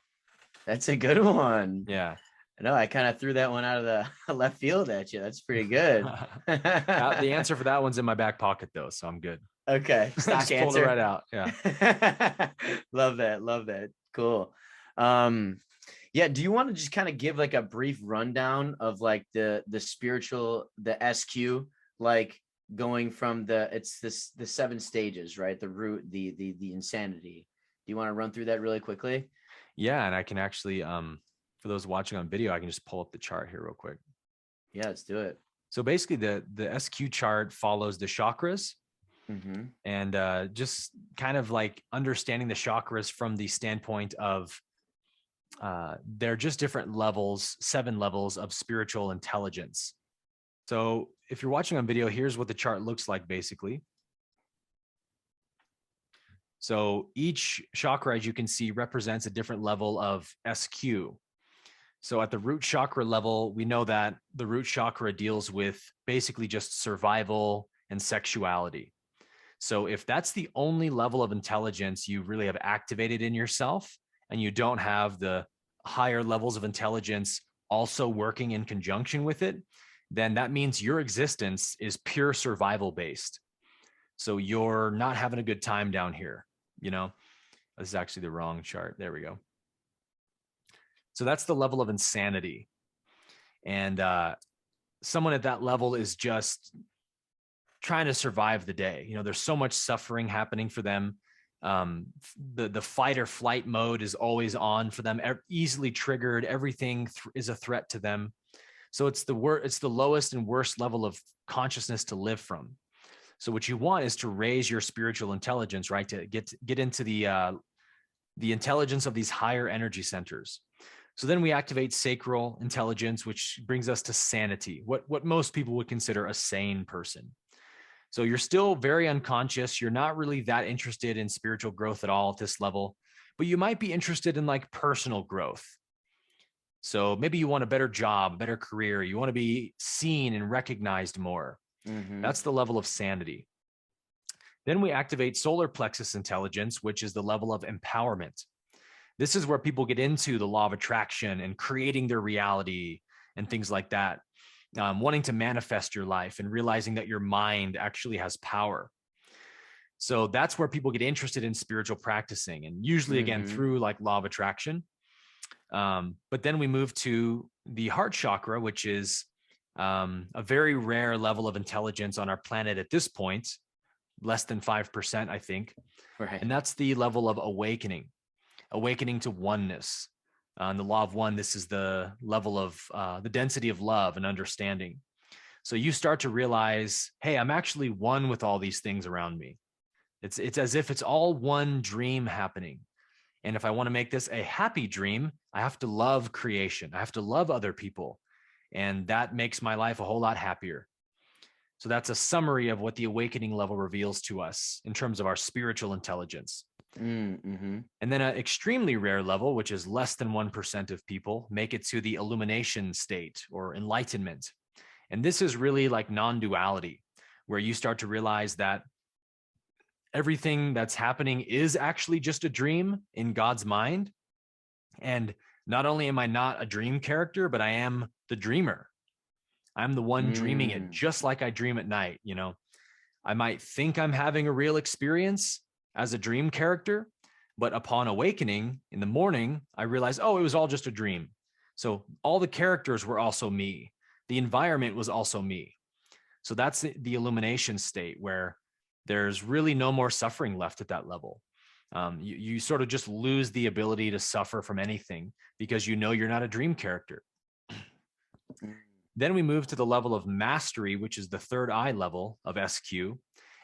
that's a good one. Yeah. No, I kind of threw that one out of the left field at you. That's pretty good. The answer for that one's in my back pocket though, so I'm good. Okay, stock Just answer. pulled it right out. Yeah. Love that. Love that. Cool. Yeah. Do you want to just kind of give like a brief rundown of like the spiritual, the SQ, like going from the 7 stages, right? The root, the insanity. Do you want to run through that really quickly? Yeah, and I can actually, for those watching on video, I can just pull up the chart here real quick. Yeah, let's do it. So basically, the SQ chart follows the chakras. And just kind of like understanding the chakras from the standpoint of they're just different levels, 7 levels of spiritual intelligence. So if you're watching on video, here's what the chart looks like basically. So each chakra, as you can see, represents a different level of SQ. So at the root chakra level, we know that the root chakra deals with basically just survival and sexuality. So if that's the only level of intelligence you really have activated in yourself, and you don't have the higher levels of intelligence also working in conjunction with it, then that means your existence is pure survival based. So you're not having a good time down here. This is actually the wrong chart. There we go. So that's the level of insanity. And someone at that level is just trying to survive the day. There's so much suffering happening for them. The fight or flight mode is always on for them, easily triggered. Everything is a threat to them. So it's the lowest and worst level of consciousness to live from. So what you want is to raise your spiritual intelligence, right? To get into the intelligence of these higher energy centers. So then we activate sacral intelligence, which brings us to sanity, what most people would consider a sane person. So you're still very unconscious. You're not really that interested in spiritual growth at all at this level, but you might be interested in like personal growth. So maybe you want a better job, better career. You want to be seen and recognized more. That's the level of sanity. Then we activate solar plexus intelligence, which is the level of empowerment. This is where people get into the law of attraction and creating their reality and things like that. Wanting to manifest your life and realizing that your mind actually has power. So that's where people get interested in spiritual practicing, and usually again through like law of attraction. But then we move to the heart chakra, which is a very rare level of intelligence on our planet at this point, less than 5%, I think. Right. And that's the level of awakening to oneness. The law of one, this is the level of the density of love and understanding. So you start to realize, hey, I'm actually one with all these things around me. It's as if it's all one dream happening. And if I want to make this a happy dream, I have to love creation. I have to love other people. And that makes my life a whole lot happier. So that's a summary of what the awakening level reveals to us in terms of our spiritual intelligence. And then an extremely rare level, which is less than 1% of people, make it to the illumination state or enlightenment. And this is really like non-duality, where you start to realize that everything that's happening is actually just a dream in God's mind. And not only am I not a dream character, but I am the dreamer. I'm the one dreaming it, just like I dream at night. I might think I'm having a real experience as a dream character, but upon awakening in the morning, I realized, oh, it was all just a dream. So all the characters were also me. The environment was also me. So that's the illumination state, where there's really no more suffering left at that level. You sort of just lose the ability to suffer from anything because you know you're not a dream character. Then we move to the level of mastery, which is the third eye level of SQ.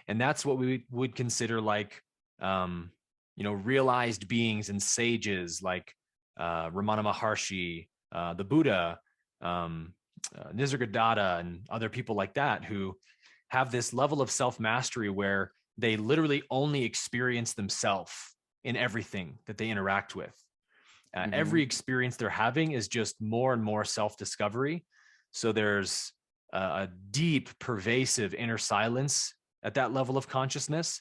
And that's what we would consider like, realized beings and sages like Ramana Maharshi, the Buddha, Nisargadatta, and other people like that who have this level of self-mastery where they literally only experience themselves in everything that they interact with. Every experience they're having is just more and more self-discovery. So there's a deep, pervasive inner silence at that level of consciousness.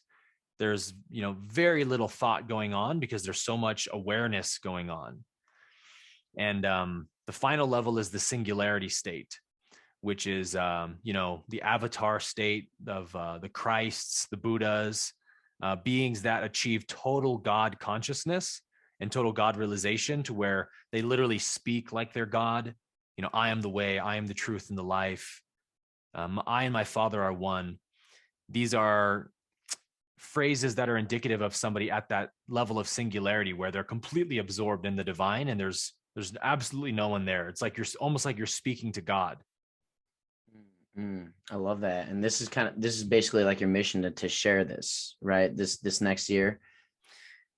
There's, very little thought going on because there's so much awareness going on. And the final level is the singularity state, which is, the avatar state of the Christs, the Buddhas, beings that achieve total God consciousness and total God realization, to where they literally speak like they're God. I am the way, I am the truth and the life. I and my Father are one. These are phrases that are indicative of somebody at that level of singularity where they're completely absorbed in the divine and there's absolutely no one there. It's like you're almost like you're speaking to God. I love that. And this is basically like your mission to share this, right? This next year.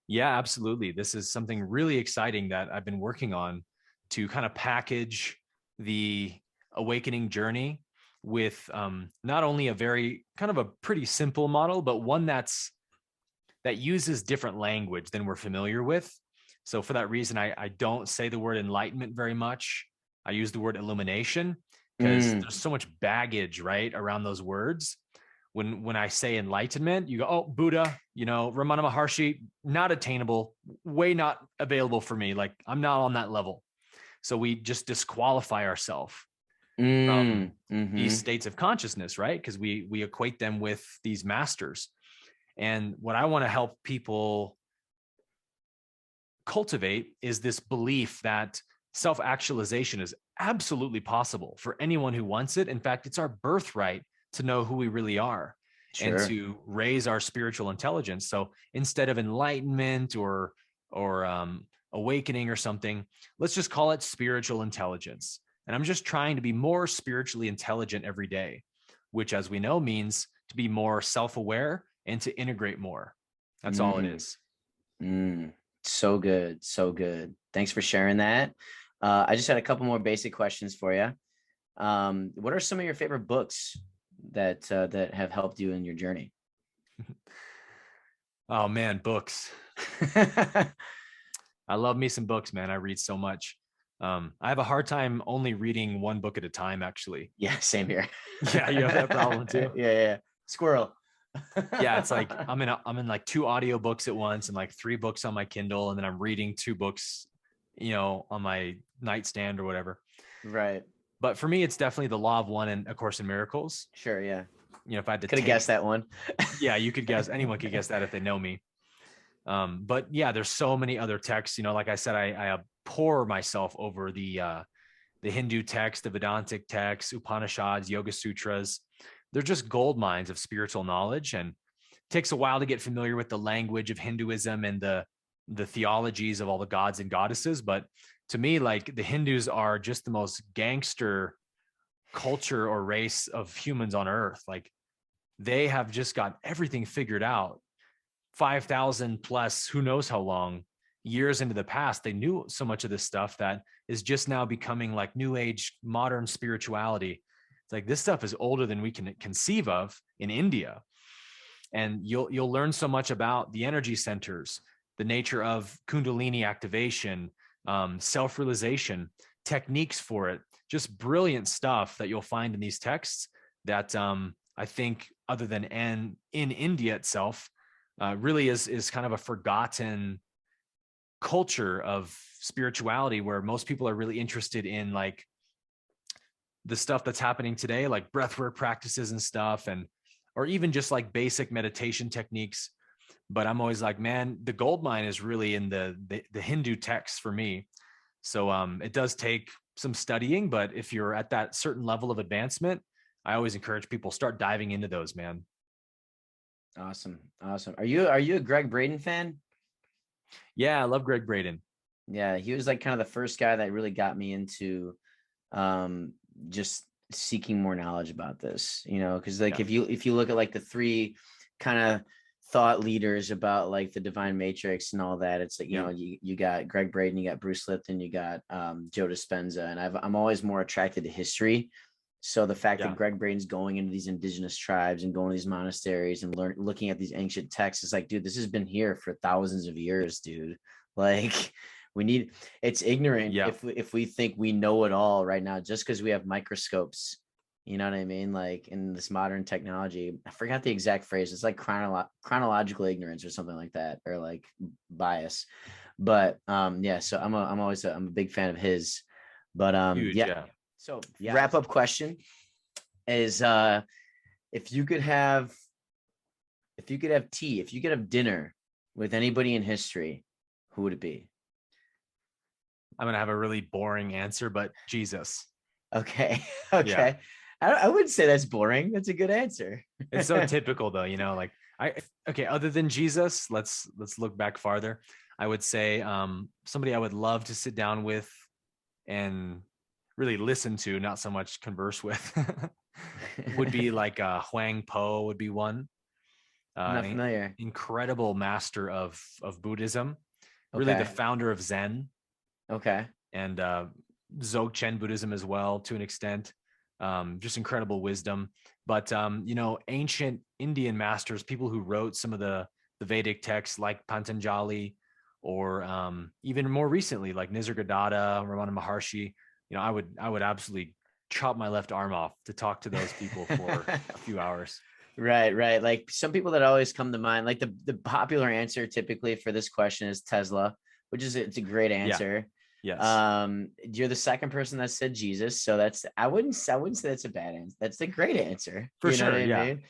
Yeah, absolutely. This is something really exciting that I've been working on, to kind of package the awakening journey with not only a very kind of a pretty simple model, but one that uses different language than we're familiar with. So for that reason, I don't say the word enlightenment very much. I use the word illumination because there's so much baggage, right, around those words. When I say enlightenment, you go, oh, Buddha, Ramana Maharshi, not attainable, way not available for me. Like, I'm not on that level. So we just disqualify ourselves from these states of consciousness, right? Because we equate them with these masters. And what I want to help people cultivate is this belief that self-actualization is absolutely possible for anyone who wants it. In fact, it's our birthright to know who we really are. Sure. And to raise our spiritual intelligence. So instead of enlightenment or awakening or something, let's just call it spiritual intelligence. And I'm just trying to be more spiritually intelligent every day, which, as we know, means to be more self-aware and to integrate more. That's all it is. So good. So good. Thanks for sharing that. I just had a couple more basic questions for you. What are some of your favorite books that have helped you in your journey? Oh man, books. I love me some books, man. I read so much. I have a hard time only reading one book at a time, actually. Yeah, same here. Yeah, you have that problem too. Yeah. Squirrel. Yeah, it's like I'm in like 2 audiobooks at once and like 3 books on my Kindle, and then I'm reading 2 books, on my nightstand or whatever. Right. But for me, it's definitely The Law of One and A Course in Miracles. Sure, yeah. If I had to could have guessed that one. Yeah, you could guess. Anyone could guess that if they know me. But yeah, there's so many other texts. Like I said, I abhor myself over the Hindu text, the Vedantic texts, Upanishads, Yoga Sutras. They're just gold mines of spiritual knowledge, and it takes a while to get familiar with the language of Hinduism and the theologies of all the gods and goddesses. But to me, like, the Hindus are just the most gangster culture or race of humans on earth. Like, they have just got everything figured out. 5,000 plus, who knows how long, years into the past, they knew so much of this stuff that is just now becoming like new age modern spirituality. It's like, this stuff is older than we can conceive of in India. And you'll learn so much about the energy centers, the nature of Kundalini activation, self-realization, techniques for it, just brilliant stuff that you'll find in these texts that I think, other than in India itself, really is kind of a forgotten culture of spirituality, where most people are really interested in like the stuff that's happening today, like breathwork practices and stuff, or even just like basic meditation techniques. But I'm always like, man, the gold mine is really in the Hindu texts for me. So it does take some studying, but if you're at that certain level of advancement, I always encourage people, start diving into those, man. Awesome. Awesome. Are you a Greg Braden fan? Yeah, I love Greg Braden. Yeah, he was like kind of the first guy that really got me into just seeking more knowledge about this, because like if you look at like the three kind of thought leaders about like the divine matrix and all that, it's like you got Greg Braden, you got Bruce Lipton, you got Joe Dispenza, and I'm always more attracted to history. So the fact that Greg Braden's going into these indigenous tribes and going to these monasteries and looking at these ancient texts, is like, dude, this has been here for thousands of years, dude. Like, it's ignorant if we think we know it all right now just because we have microscopes. You know what I mean? Like in this modern technology, I forgot the exact phrase. It's like chronological ignorance or something like that, or like bias. But so I'm a big fan of his. But Huge, So wrap up question is if you could have tea, if you could have dinner with anybody in history, who would it be? I'm gonna have a really boring answer, but Jesus. Okay. Okay. Yeah. I wouldn't say that's boring. That's a good answer. It's so typical though, like other than Jesus, let's look back farther. I would say somebody I would love to sit down with and really listen to, not so much converse with, would be like Huang Po would be one. Not familiar. Incredible master of Buddhism, really the founder of Zen. Okay. And Dzogchen Buddhism as well, to an extent. Just incredible wisdom. But ancient Indian masters, people who wrote some of the Vedic texts like Patanjali, or even more recently like Nisargadatta, Ramana Maharshi. I would absolutely chop my left arm off to talk to those people for a few hours. Right. Like some people that always come to mind, like the popular answer typically for this question is Tesla, which is it's a great answer. Yeah. Yes. You're the second person that said Jesus, so I wouldn't say that's a bad answer. That's a great answer. For sure. I mean?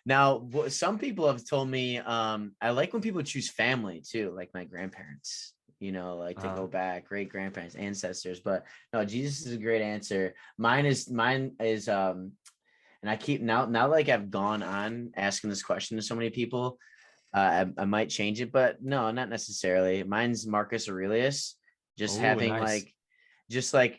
Now, some people have told me I like when people choose family too, like my grandparents. Like to go back, great grandparents, ancestors. But no, Jesus is a great answer. Mine is and I keep now like I've gone on asking this question to so many people, I might change it, but no, not necessarily. Mine's Marcus Aurelius, just having nice.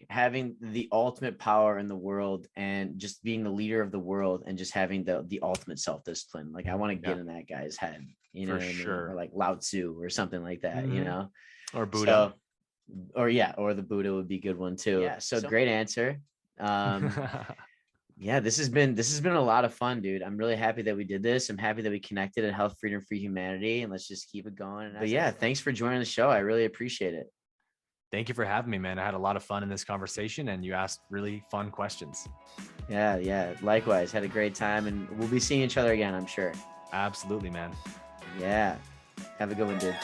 Having the ultimate power in the world and just being the leader of the world and just having the ultimate self-discipline. Like I want to get in that guy's head, you know, what I mean? Or like Lao Tzu or something like that, or Buddha. Or the Buddha would be a good one too. Yeah. So great answer. Yeah, this has been a lot of fun, dude. I'm really happy that we did this. I'm happy that we connected at Health, Freedom, Free Humanity, and let's just keep it going. But yeah, thanks for joining the show. I really appreciate it. Thank you for having me, man. I had a lot of fun in this conversation and you asked really fun questions. Yeah. Likewise, had a great time and we'll be seeing each other again, I'm sure. Absolutely, man. Yeah. Have a good one, dude.